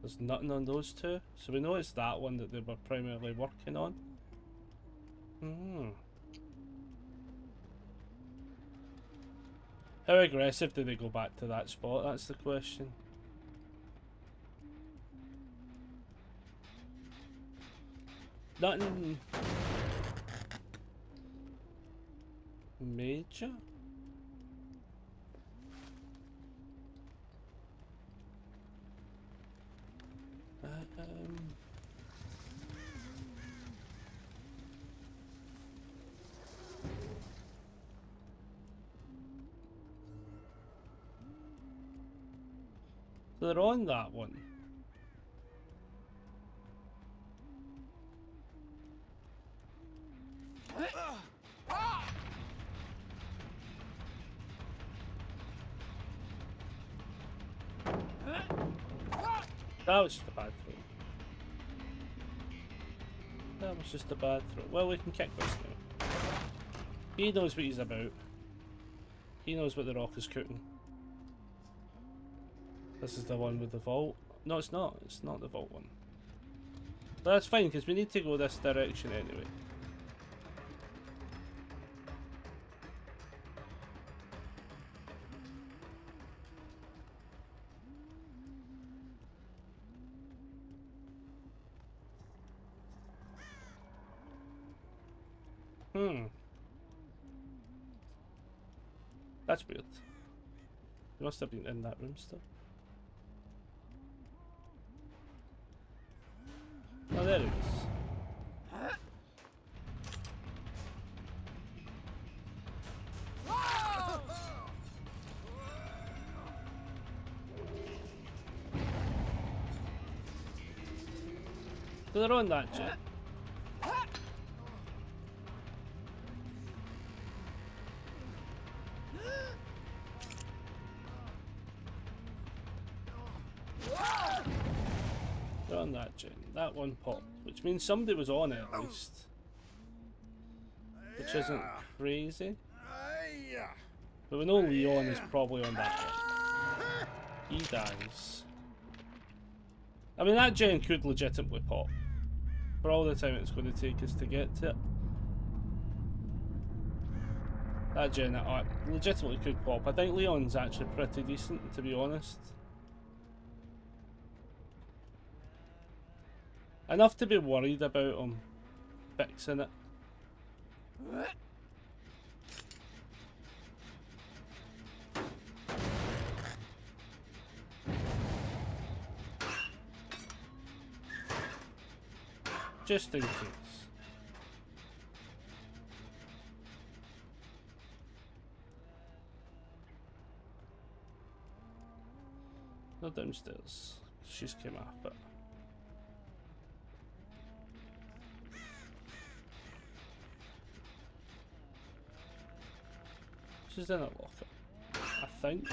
There's nothing on those two, so we know it's that one that they were primarily working on. How aggressive do they go back to that spot? That's the question. Nothing major? So they're on that one. That was just a bad throw. That was just a bad throw. Well, we can kick this now. He knows what he's about. He knows what the rock is cooking. This is the one with the vault. No, it's not. It's not the vault one. But that's fine, because we need to go this direction anyway. That's weird. He must have been in that room still. Oh, there it is. So they're on that jet. They're on that jet. That one popped, which means somebody was on it at least. Which isn't crazy. But we know Leon is probably on that one. He dies. I mean, that gen could legitimately pop. For all the time it's going to take us to get to it. That gen legitimately could pop. I think Leon's actually pretty decent, to be honest. Enough to be worried about him fixing it. Just in case. Not downstairs. She's came off it. She's in a locker, I think.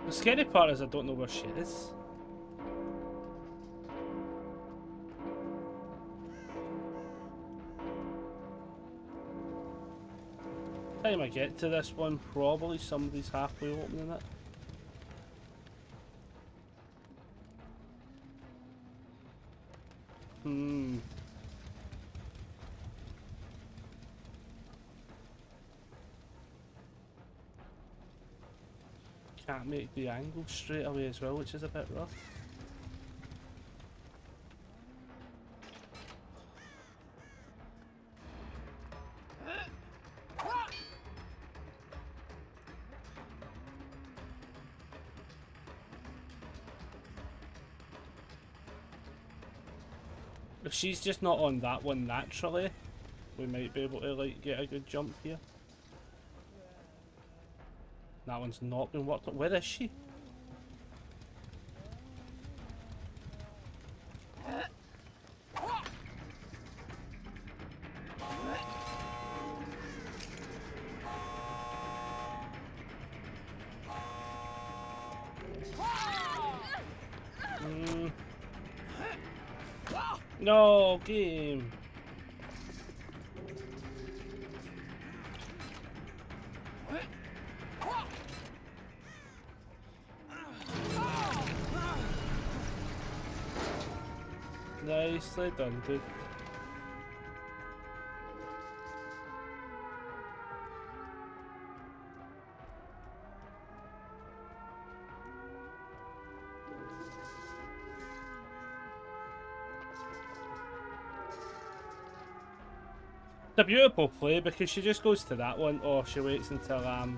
The scary part is I don't know where she is. Time I get to this one, probably somebody's halfway opening it. Can't make the angle straight away as well, which is a bit rough. If she's just not on that one naturally, we might be able to like get a good jump here. That one's not been worked on. Where is she? No, game. Nicely done, dude. It's a beautiful play because she just goes to that one, or she waits until out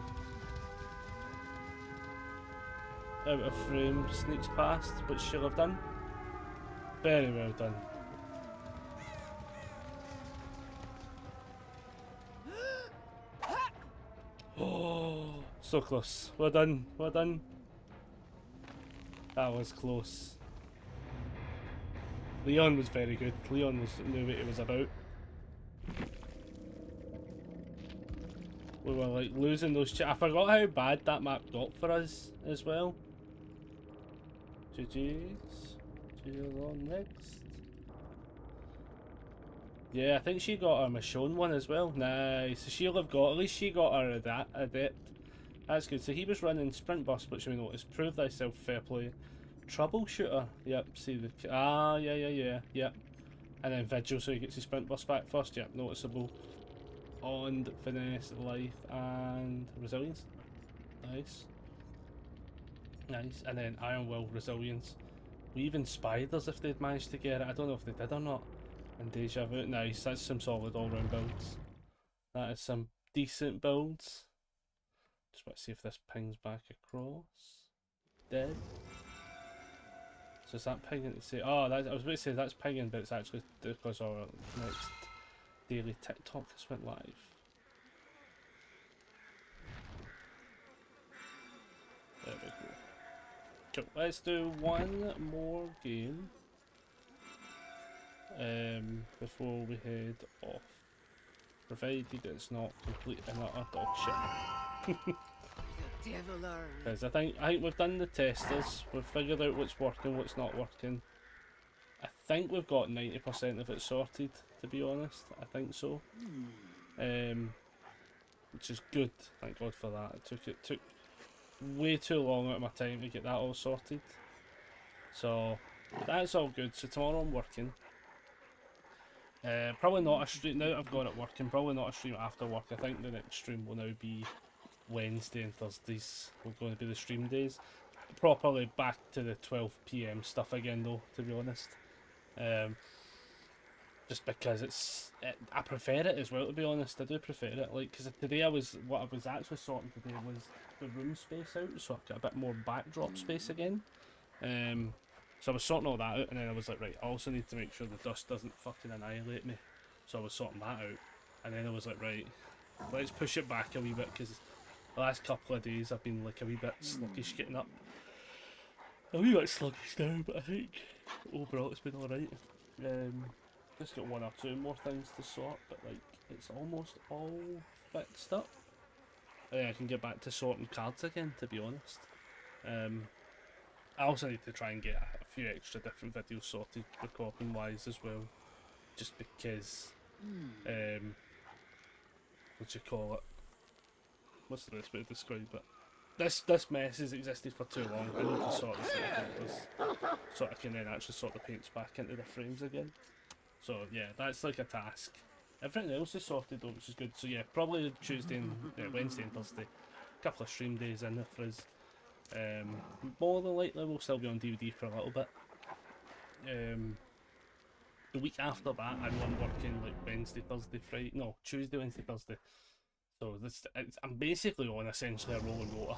of frame, sneaks past, which she'll have done. Very well done. Oh, so close. Well done, well done. That was close. Leon was very good. Leon knew what he was about. We were like losing those. I forgot how bad that map got for us as well. GG's. GG's on next. Yeah, I think she got her Michonne one as well. Nice. So she'll have got, at least she got her adept. That's good. So he was running Sprint Bus, which we noticed. Prove thyself, fair play. Troubleshooter. Yep, see the... Yep. And then Vigil, so he gets his Sprint Bus back first. Yep, noticeable. On Finesse, Life, and Resilience. Nice. Nice. And then Iron Will, Resilience. We even Spiders if they'd managed to get it. I don't know if they did or not. And Deja Vu. Nice. That's some solid all-round builds. That is some decent builds. Just want to see if this pings back across. Dead. So is that pinging to say? Oh, I was about to say that's pinging, but it's actually because our next daily TikTok has went live. There we go. Cool. Let's do one more game before we head off. Provided it's not complete and utter dog shit. Because I think we've done the testers, we've figured out what's working, what's not working. I think we've got 90% of it sorted, to be honest. I think so. Which is good, thank God for that. It took way too long out of my time to get that all sorted. So that's all good. So tomorrow I'm working. Probably not a stream, now I've got it working, probably not a stream after work. I think the next stream will now be Wednesday and Thursdays will going to be the stream days. Properly back to the 12 PM stuff again though, to be honest. Just because I prefer it as well, to be honest. I do prefer it, like, because today what I was actually sorting today was the room space out, so I've got a bit more backdrop space again. So I was sorting all that out, and then I was like, right, I also need to make sure the dust doesn't fucking annihilate me. So I was sorting that out, and then I was like, right, let's push it back a wee bit, because the last couple of days I've been like a wee bit sluggish getting up. A wee bit sluggish now, but I think overall it's been alright. Just got one or two more things to sort, but like it's almost all fixed up. I can get back to sorting cards again, to be honest. I also need to try and get a few extra different videos sorted recording wise as well, just because what you call it, what's the best way to describe it, this mess has existed for too long. I need to sort this out so I can then actually sort the paints back into the frames again. So yeah, that's like a task. Everything else is sorted though, which is good. So yeah, probably Tuesday and Wednesday and Thursday, a couple of stream days in there for us. More than likely we'll still be on DVD for a little bit. The week after that I know I'm working like Wednesday, Thursday, Friday, no, Tuesday, Wednesday, Thursday. So I'm basically on essentially a rolling rota,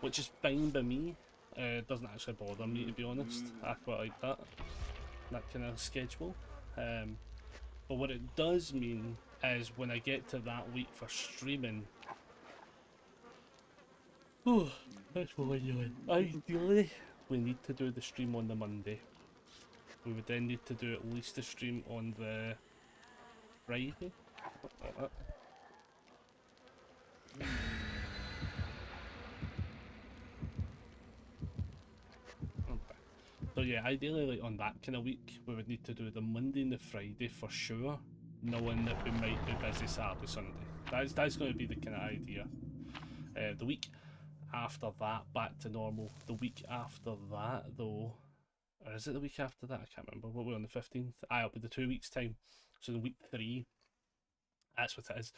which is fine by me. It doesn't actually bother me, to be honest. I quite like that kind of schedule. But what it does mean is when I get to that week for streaming, that's what I'm doing. Ideally, we need to do the stream on the Monday. We would then need to do at least a stream on the Friday. So yeah, ideally like on that kind of week, we would need to do the Monday and the Friday for sure, knowing that we might be busy Saturday, Sunday. That's going to be the kind of idea. The week after that, back to normal. The week after that, though, or is it the week after that? I can't remember. What we're on the 15th? It'll be the 2 weeks time. So the week 3, that's what it is.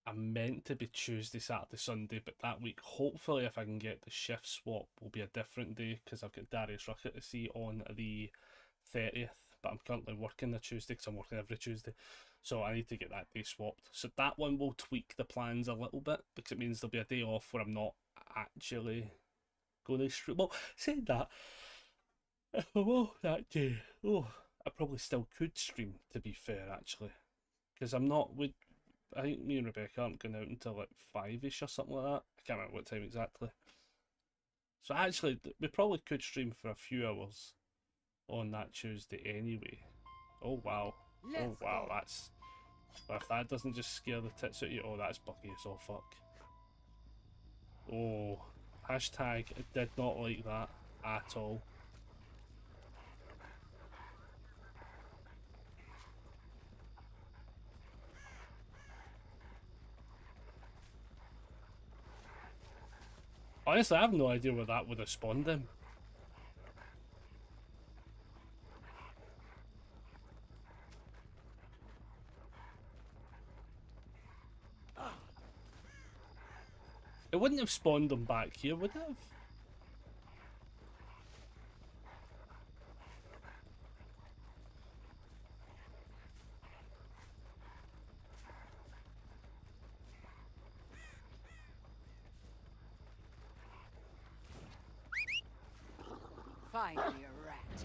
I'm meant to be Tuesday, Saturday, Sunday, but that week, hopefully, if I can get the shift swap, will be a different day because I've got Darius Rucker to see on the 30th. But I'm currently working the Tuesday because I'm working every Tuesday, so I need to get that day swapped. So that one will tweak the plans a little bit because it means there'll be a day off where I'm not actually going to stream. Well, saying that, if I'm off that day, I probably still could stream, to be fair, actually, because I'm not with. I think me and Rebecca aren't going out until like 5ish or something like that. I can't remember what time exactly. So actually, we probably could stream for a few hours on that Tuesday anyway. Oh wow. Oh wow, that's... But if that doesn't just scare the tits out of you, oh that's Bucky as all fuck. Oh, hashtag did not like that at all. Honestly, I have no idea where that would have spawned him. It wouldn't have spawned him back here, would it have? Find me a rat.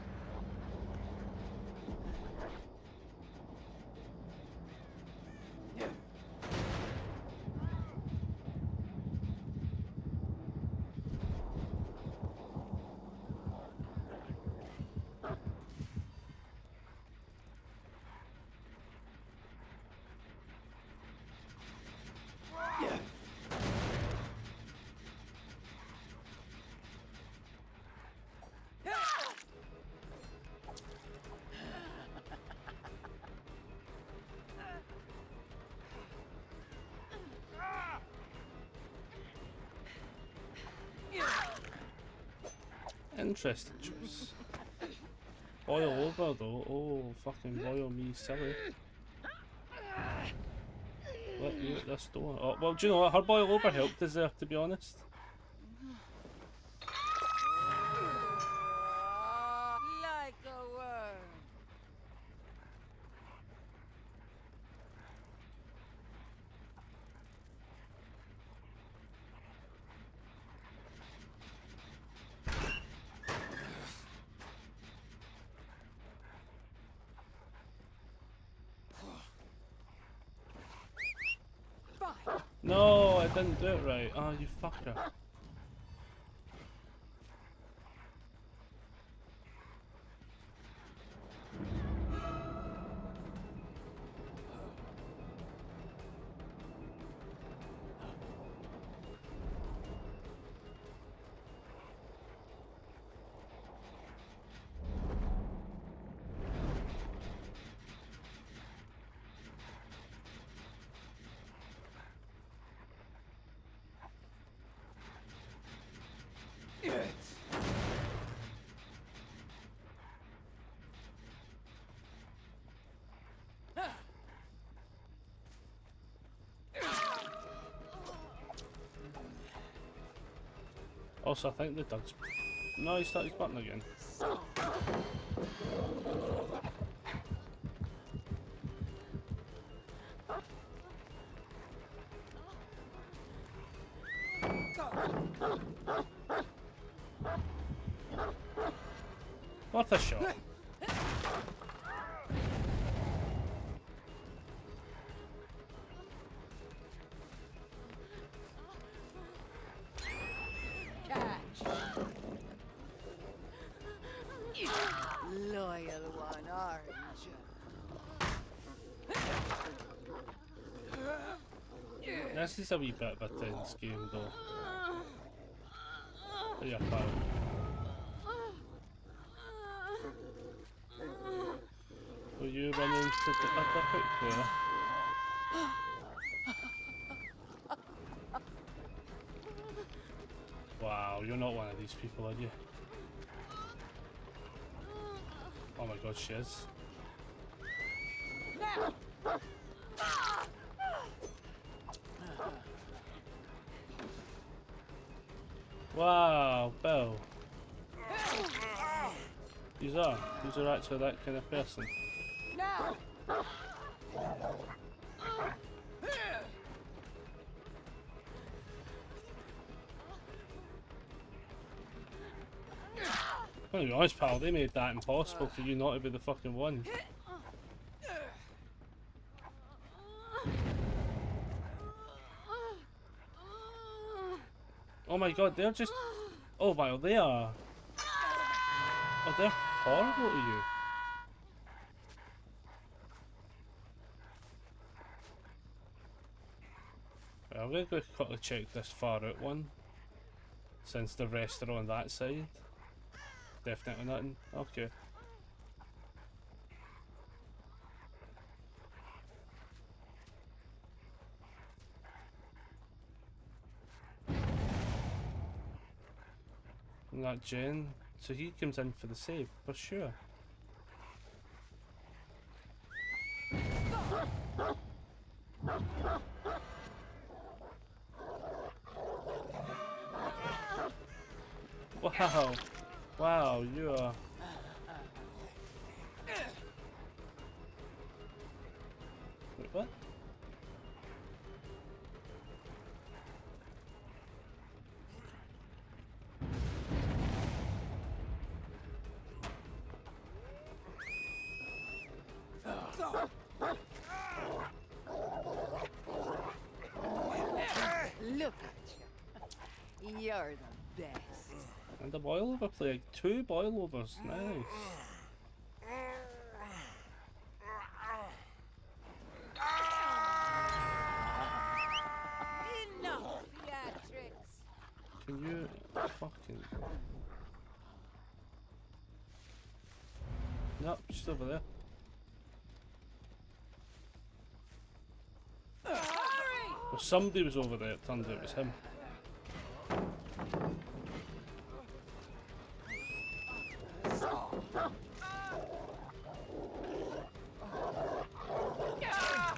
Interesting choice. Boil over though. Oh, fucking boil me silly. Let me at this door. Oh, well, do you know what? Her boil over helped us there, to be honest. Like a worm. Fine. No, I didn't do it right. Oh, you fucker. Also, I think the dog's... No, he started his button again. Worth a shot. Catch. Loyal one, aren't you? This is a wee bit of a tense game though. Yeah, pal. Were you running to the upper hook there? Wow, you're not one of these people, are you? Oh my god, she is. Wow, Bill. These are actually that kind of person. Now. I'm gonna be honest, pal, they made that impossible for you not to be the fucking one. Oh my god, they're just... Oh wow, they are. Oh, they're horrible to you. Well, I'm gonna go quickly check this far out one, since the rest are on that side. Definitely nothing. Okay. And that Jen, so he comes in for the save, for sure. Wow. Wow, you are... Wait, what? Look at you. You're the best. And a boil over play, like 2 boilovers, nice. Enough theatrics. Can you fucking... Nope, just over there. Hurry! Well, somebody was over there, it turned out it was him.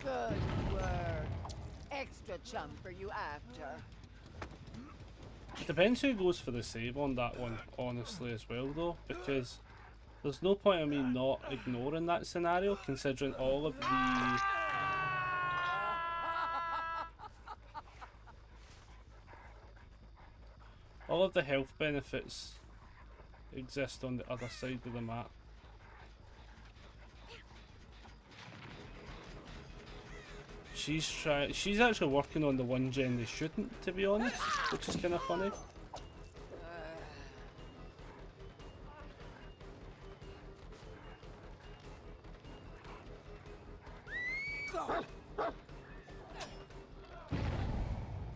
Good work. Extra chum for you after. It depends who goes for the save on that one, honestly, as well, though, because there's no point in me not ignoring that scenario, considering all of the... all of the health benefits exist on the other side of the map. She's actually working on the one gen they shouldn't, to be honest, which is kind of funny.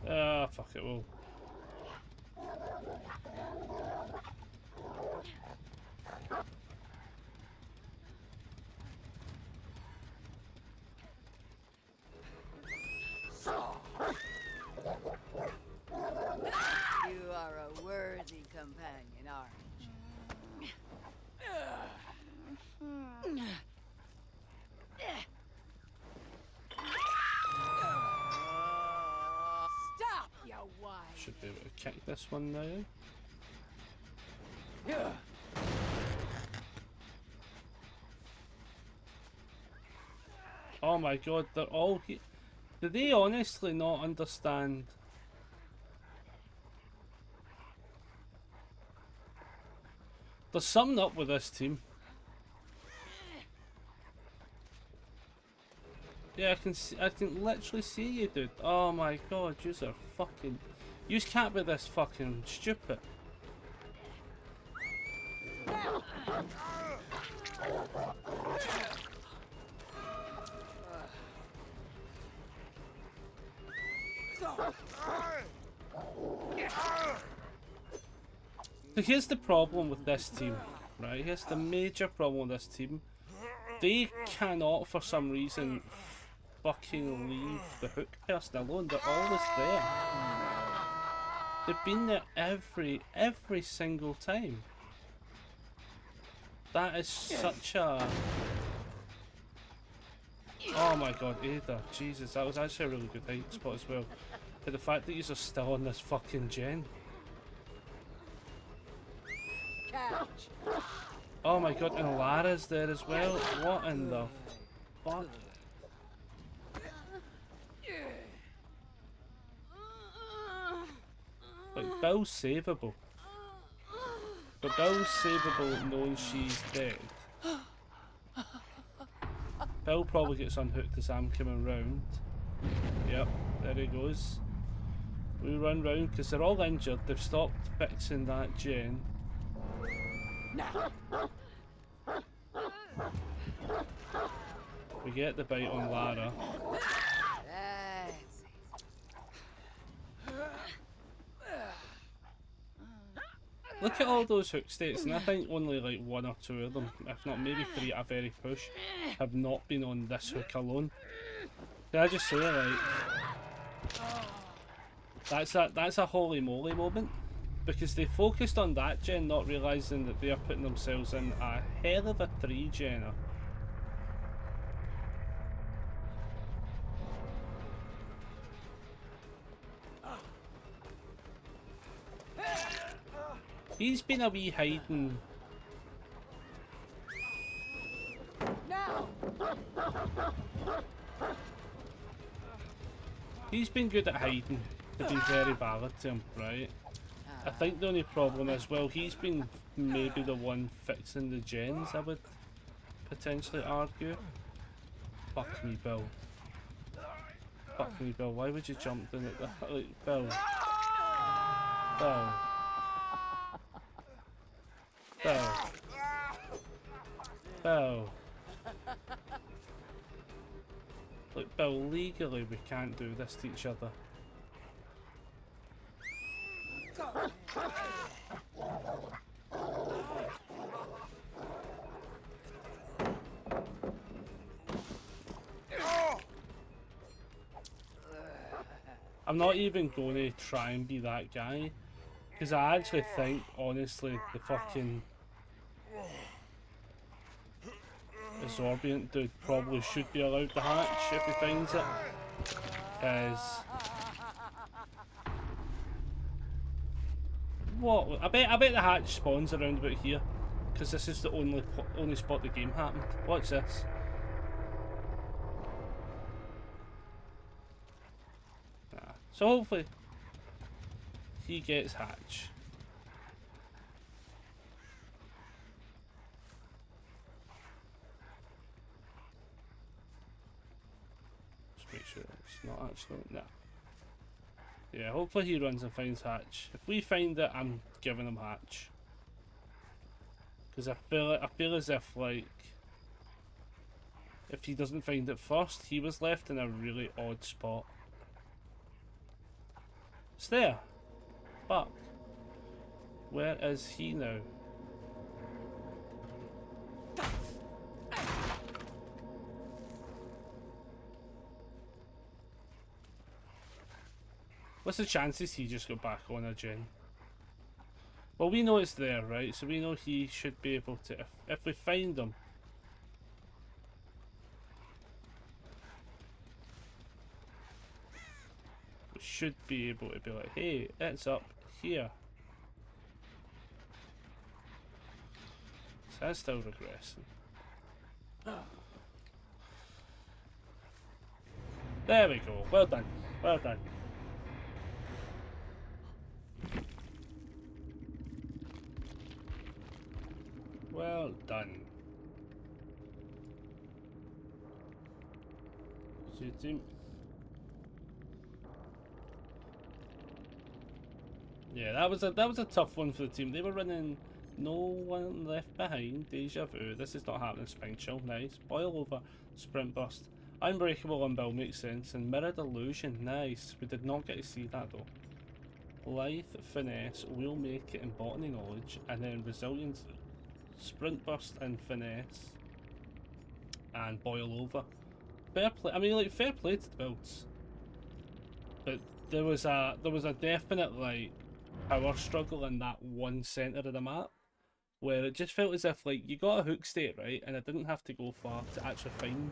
Ah, fuck it, well. You are a worthy companion, aren't you? Stop, you whine. Should be able to kick this one now. Oh my god, they're all here. Do they honestly not understand? There's something up with this team. Yeah, I can literally see you, dude. Oh my god, yous are fucking... Yous can't be this fucking stupid. So here's the problem with this team, right? Here's the major problem with this team. They cannot, for some reason, fucking leave the hook person alone. They're always there. They've been there every single time. That is such a... Oh my god, Ada, Jesus, that was actually a really good hide spot as well. But the fact that you're still on this fucking gen. Catch. Oh my god, and Lara's there as well. What in the fuck? Like, Bill's savable. But Bill's savable knowing she's dead. Bill probably gets unhooked as I'm coming round. Yep, there he goes. We run round because they're all injured. They've stopped fixing that gen. We get the bite on Lara. That's Look at all those hook states, and I think only like 1 or 2 of them, if not maybe 3 at a very push, have not been on this hook alone. Can I just say, like, that's a holy moly moment, because they focused on that gen, not realising that they are putting themselves in a hell of a 3-gener. He's been a wee hiding. now. He's been good at hiding, to be very valid to him, right? I think the only problem is, well, he's been maybe the one fixing the gens, I would potentially argue. Fuck me, Bill. Fuck me, Bill. Why would you jump in at the... like, Bill. Bill. Bill. Bill. Look, Bill, legally we can't do this to each other. I'm not even going to try and be that guy, because I actually think, honestly, the fucking Absorbent dude probably should be allowed to hatch if he finds it, because what? I bet the hatch spawns around about here, because this is the only spot the game happened. Watch this. So hopefully he gets hatch. Just make sure it's not actually no. Yeah, hopefully he runs and finds hatch. If we find it, I'm giving him hatch. Because I feel as if, like, if he doesn't find it first, he was left in a really odd spot. It's there. But where is he now? What's the chances he just got back on a gen? Well, we know it's there, right? So we know he should be able to, if we find him. We should be able to be like, hey, it's up here. So that's still regressing. There we go. Well done. Well done. Well done. Team. Yeah, that was a tough one for the team. They were running no one left behind. Deja vu. This is not happening. Spine chill. Nice. Boil over. Sprint burst. Unbreakable on Bill makes sense. And mirrored illusion. Nice. We did not get to see that though. Lithe, finesse, will make it in botany knowledge, and then resilience, sprint burst and finesse, and boil over. Fair play. I mean, like, fair play to the builds, but there was a definite like power struggle in that one center of the map, where it just felt as if like you got a hook state right, and it didn't have to go far to actually find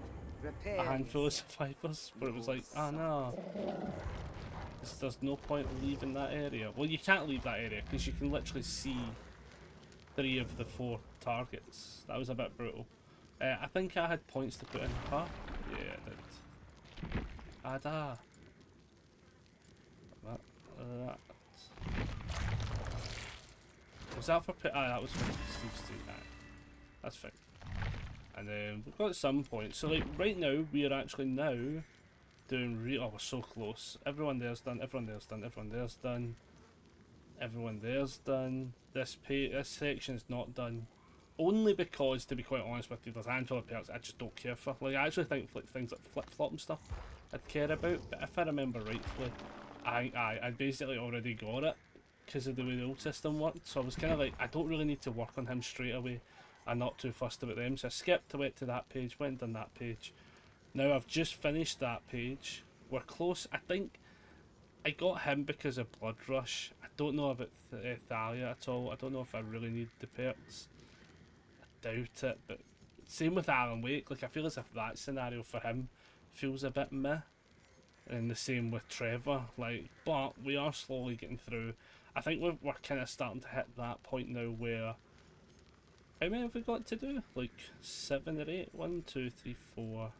a handful of survivors. But it was like, oh no. There's no point leaving that area. Well, you can't leave that area because you can literally see 3 of the 4 targets. That was a bit brutal. I think I had points to put in. Huh? Yeah, I did. Ada. That. Was that for... that was for Steve Street. That's fine. And then we've got some points. So, like, right now, we are actually now doing oh, we're so close. Everyone there's done, everyone there's done, everyone there's done. Everyone there's done. This section's not done. Only because, to be quite honest with you, there's a handful of perks I just don't care for. Like, I actually think like things like flip-flop and stuff I'd care about, but if I remember rightfully, I basically already got it because of the way the old system worked, so I was kind of like, I don't really need to work on him straight away. I'm not too fussed about them, so I skipped, went to that page, went and done that page. Now I've just finished that page. We're close. I think I got him because of Blood Rush. I don't know about Thalia at all. I don't know if I really need the perks. I doubt it, but same with Alan Wake. Like, I feel as if that scenario for him feels a bit meh. And the same with Trevor. Like, but we are slowly getting through. I think we're kind of starting to hit that point now where... How many have we got to do? Like 7 or 8? 1, 2, 3, 4...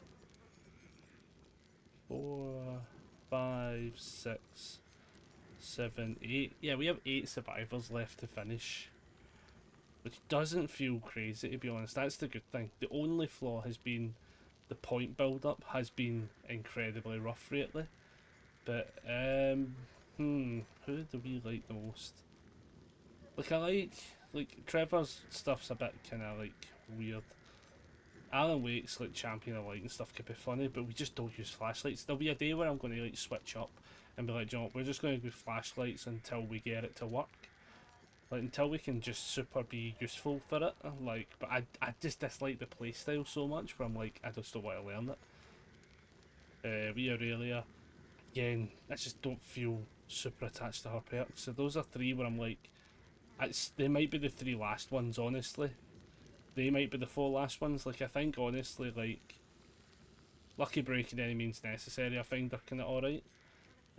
4, 5, 6, 7, 8. Yeah, we have 8 survivors left to finish. Which doesn't feel crazy, to be honest. That's the good thing. The only flaw has been the point build-up has been incredibly rough lately. But, who do we like the most? Like, I like Trevor's stuff's a bit kind of, like, weird. Alan Wake's, like, Champion of Light and stuff could be funny, but we just don't use flashlights. There'll be a day where I'm going to, like, switch up and be like, you know, we're just going to do flashlights until we get it to work. Like, until we can just super be useful for it. Like, but I just dislike the playstyle so much where I'm like, I just don't want to learn it. We Aurelia, again, I just don't feel super attached to her perks. So those are 3 where I'm like, they might be the 3 last ones, honestly. They might be the 4 last ones. Like, I think, honestly, like, Lucky Break in any means necessary, I find they're kind of alright.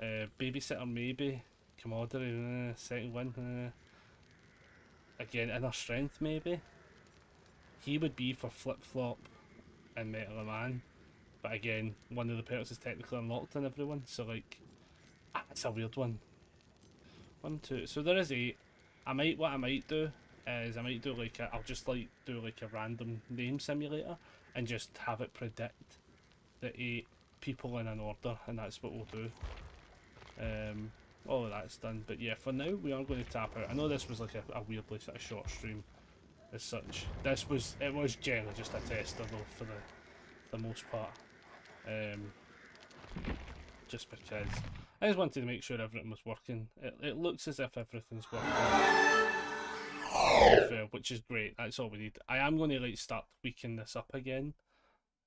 Babysitter, maybe. Camaraderie, second win. Again, Inner Strength, maybe. He would be for Flip-Flop and Metal Man. But again, one of the perks is technically unlocked on everyone, so, like, it's a weird one. 1, 2, so there is 8. What I might do is I might do like I'll just like do like a random name simulator and just have it predict the 8 people in an order, and that's what we'll do. All of that's done, but yeah, for now we are going to tap out. I know this was like a weirdly sort of short stream as such. It was generally just a tester though for the most part. Just because I just wanted to make sure everything was working. It looks as if everything's working. Which is great. That's all we need. I am going to like start tweaking this up again,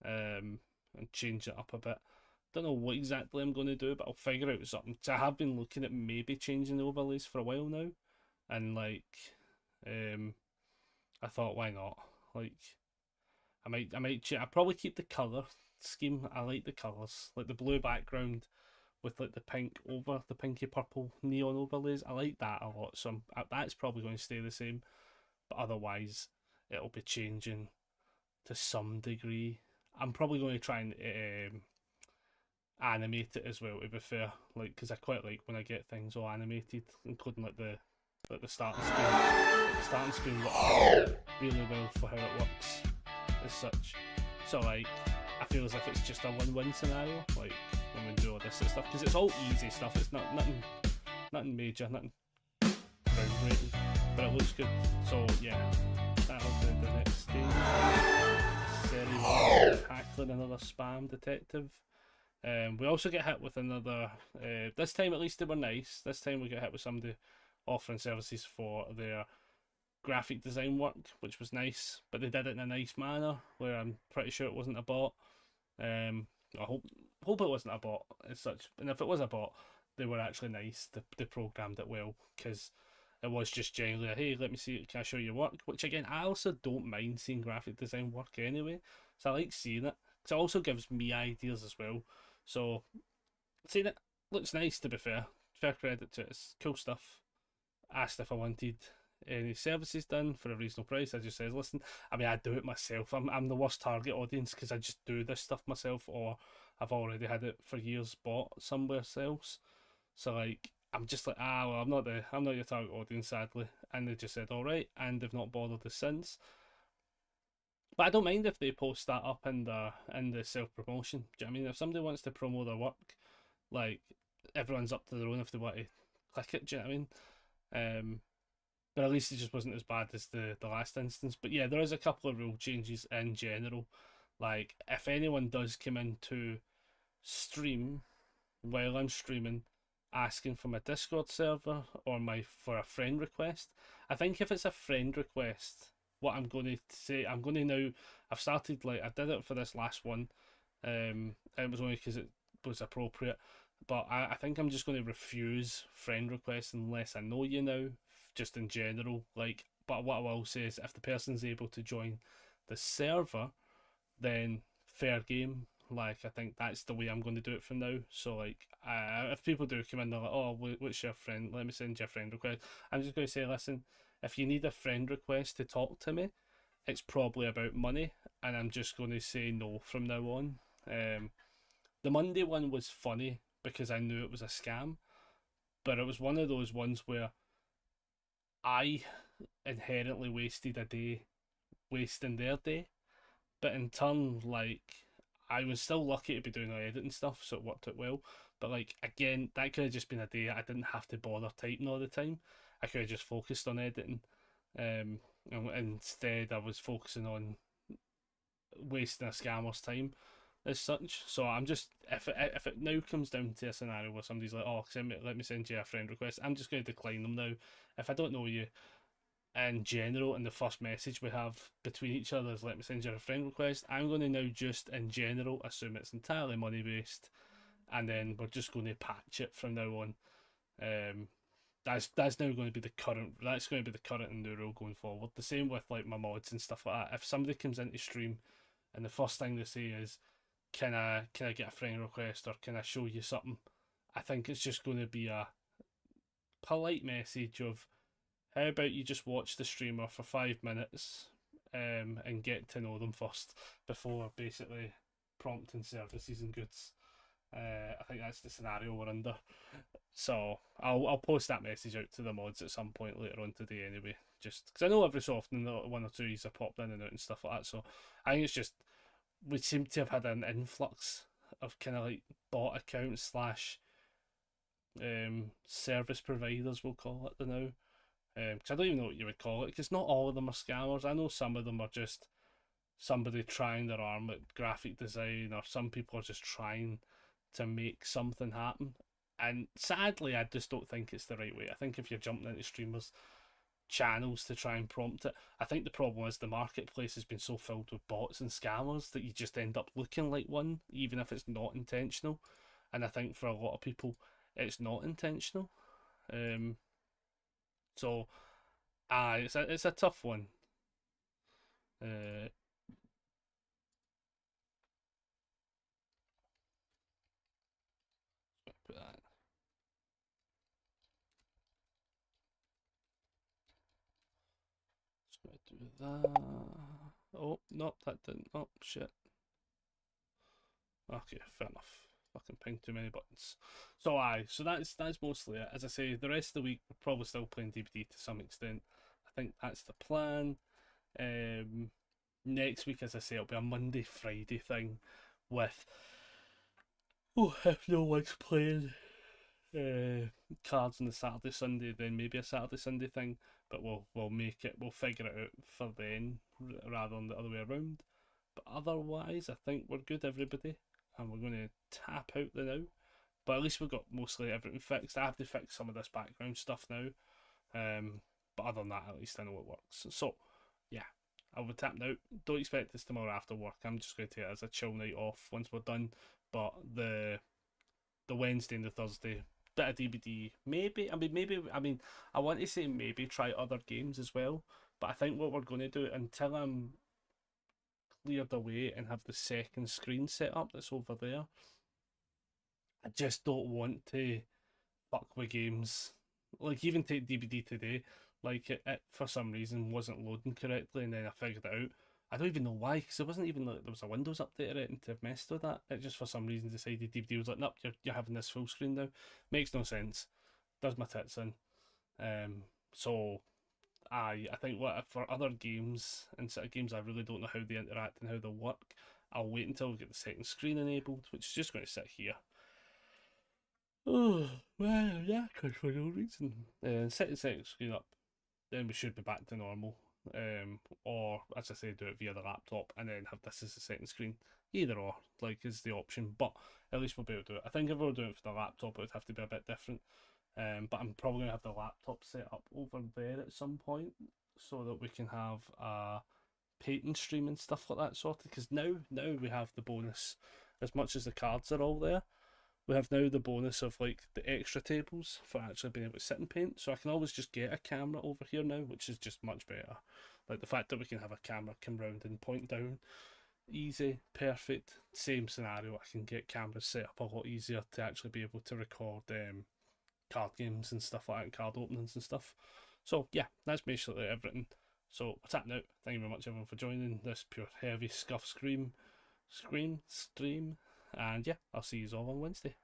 and change it up a bit. Don't know what exactly I'm going to do, but I'll figure out something. So I have been looking at maybe changing the overlays for a while now, and like, I thought, why not? Like, I'll probably keep the colour scheme. I like the colours, like the blue background with like the pink over the pinky purple neon overlays. I like that a lot, so that's probably going to stay the same, but otherwise it'll be changing to some degree. I'm probably going to try and animate it as well, to be fair, like, because I quite like when I get things all animated, including like the starting screen. The starting screen works really well for how it works as such. So like, I feel as if it's just a win-win scenario, like when we do all this sort of stuff, because it's all easy stuff. It's nothing major, nothing groundbreaking, but it looks good. So yeah, that'll be the next stage. Series tackling another spam detective. We also get hit with another. This time at least they were nice. This time we get hit with somebody offering services for their graphic design work, which was nice, but they did it in a nice manner where I'm pretty sure it wasn't a bot. I hope it wasn't a bot as such, and if it was a bot, they were actually nice. They programmed it well, because it was just generally, hey, let me see, can I show you work? Which again, I also don't mind seeing graphic design work anyway, so I like seeing it, because it also gives me ideas as well. So seeing it looks nice, to be fair. Fair credit to it. It's cool stuff. Asked if I wanted any services done for a reasonable price. I just says, listen, I mean, I do it myself. I'm the worst target audience because I just do this stuff myself, or I've already had it for years bought somewhere else. So like, I'm just like, well, I'm not your target audience, sadly. And they just said, all right, and they've not bothered us since. But I don't mind if they post that up in the self promotion. Do you know what I mean? If somebody wants to promote their work, like everyone's up to their own if they want to click it. Do you know what I mean? But at least it just wasn't as bad as the last instance. But yeah, there is a couple of rule changes in general. Like if anyone does come into stream while I'm streaming, asking for my Discord server or my for a friend request, I think if it's a friend request, what I'm going to say, I'm going to now. I've started like I did it for this last one. It was only because it was appropriate. But I think I'm just going to refuse friend requests unless I know you now, just in general. Like, but what I will say is if the person's able to join the server, then fair game. Like, I think that's the way I'm going to do it from now. So, like, if people do come in, they're like, oh, what's your friend? Let me send you a friend request. I'm just going to say, listen, if you need a friend request to talk to me, it's probably about money. And I'm just going to say no from now on. The Monday one was funny because I knew it was a scam, but it was one of those ones where I inherently wasted a day wasting their day, but in turn, like, I was still lucky to be doing the editing stuff, so it worked out well. But like again, that could have just been a day I didn't have to bother typing all the time. I could have just focused on editing. And instead, I was focusing on wasting a scammer's time as such. So I'm just if it now comes down to a scenario where somebody's like, oh, let me send you a friend request, I'm just going to decline them now. If I don't know you in general and the first message we have between each other is let me send you a friend request, I'm going to now just in general assume it's entirely money based, and then we're just going to patch it from now on. That's now going to be the current. That's going to be the current and new rule going forward. The same with like my mods and stuff like that. If somebody comes into stream and the first thing they say is, can I get a friend request or can I show you something? I think it's just going to be a polite message of, how about you just watch the streamer for 5 minutes and get to know them first before basically prompting services and goods. I think that's the scenario we're under. So I'll post that message out to the mods at some point later on today anyway. Just because I know every so often one or two are popped in and out and stuff like that. So I think it's just we seem to have had an influx of kind of like bot accounts slash service providers, we'll call it the now. Because I don't even know what you would call it, because not all of them are scammers. I know some of them are just somebody trying their arm at graphic design, or some people are just trying to make something happen. And sadly, I just don't think it's the right way. I think if you're jumping into streamers' channels to try and prompt it, I think the problem is the marketplace has been so filled with bots and scammers that you just end up looking like one, even if it's not intentional. And I think for a lot of people, it's not intentional. So, it's a tough one. Put that. Just gonna do that. Oh, no, that didn't. Oh, shit. Okay, fair enough. Fucking ping too many buttons. So that's mostly it. As I say, the rest of the week we're probably still playing DBD to some extent. I think that's the plan. Next week, as I say, it'll be a Monday Friday thing with, oh, if no one's playing cards on the Saturday Sunday, then maybe a Saturday Sunday thing. But we'll figure it out for then rather than the other way around. But otherwise, I think we're good, everybody, and we're going to tap out the now. But at least we've got mostly everything fixed. I have to fix some of this background stuff now. But other than that, at least I know it works. So, yeah, I'll be tapping out. Don't expect this tomorrow after work. I'm just going to take it as a chill night off once we're done. But the Wednesday and the Thursday, bit of DBD, maybe. I want to say maybe try other games as well. But I think what we're going to do until I'm cleared away and have the second screen set up that's over there, I just don't want to fuck with games. Like, even take DBD today, like, it for some reason wasn't loading correctly, and then I figured it out. I don't even know why, because it wasn't even like there was a Windows update or anything to have messed with that. It just for some reason decided DBD was like, nope, you're having this full screen now. Makes no sense. Does my tits in. So I think what for other games and sort of games I really don't know how they interact and how they work. I'll wait until we get the second screen enabled, which is just going to sit here. Oh, well, yeah, because for no reason. Set the second screen up, then we should be back to normal. Or, as I say, do it via the laptop and then have this as the second screen. Either or, like, is the option, but at least we'll be able to do it. I think if we were doing it for the laptop, it would have to be a bit different. But I'm probably going to have the laptop set up over there at some point so that we can have a painting stream and stuff like that sorted. Because now we have the bonus, as much as the cards are all there, we have now the bonus of like the extra tables for actually being able to sit and paint. So I can always just get a camera over here now, which is just much better. Like the fact that we can have a camera come round and point down, easy, perfect. Same scenario, I can get cameras set up a lot easier to actually be able to record card games and stuff like that, and card openings and stuff. So yeah, that's basically everything. So that's that now. Thank you very much everyone for joining this pure heavy scuff stream. And yeah, I'll see you all on Wednesday.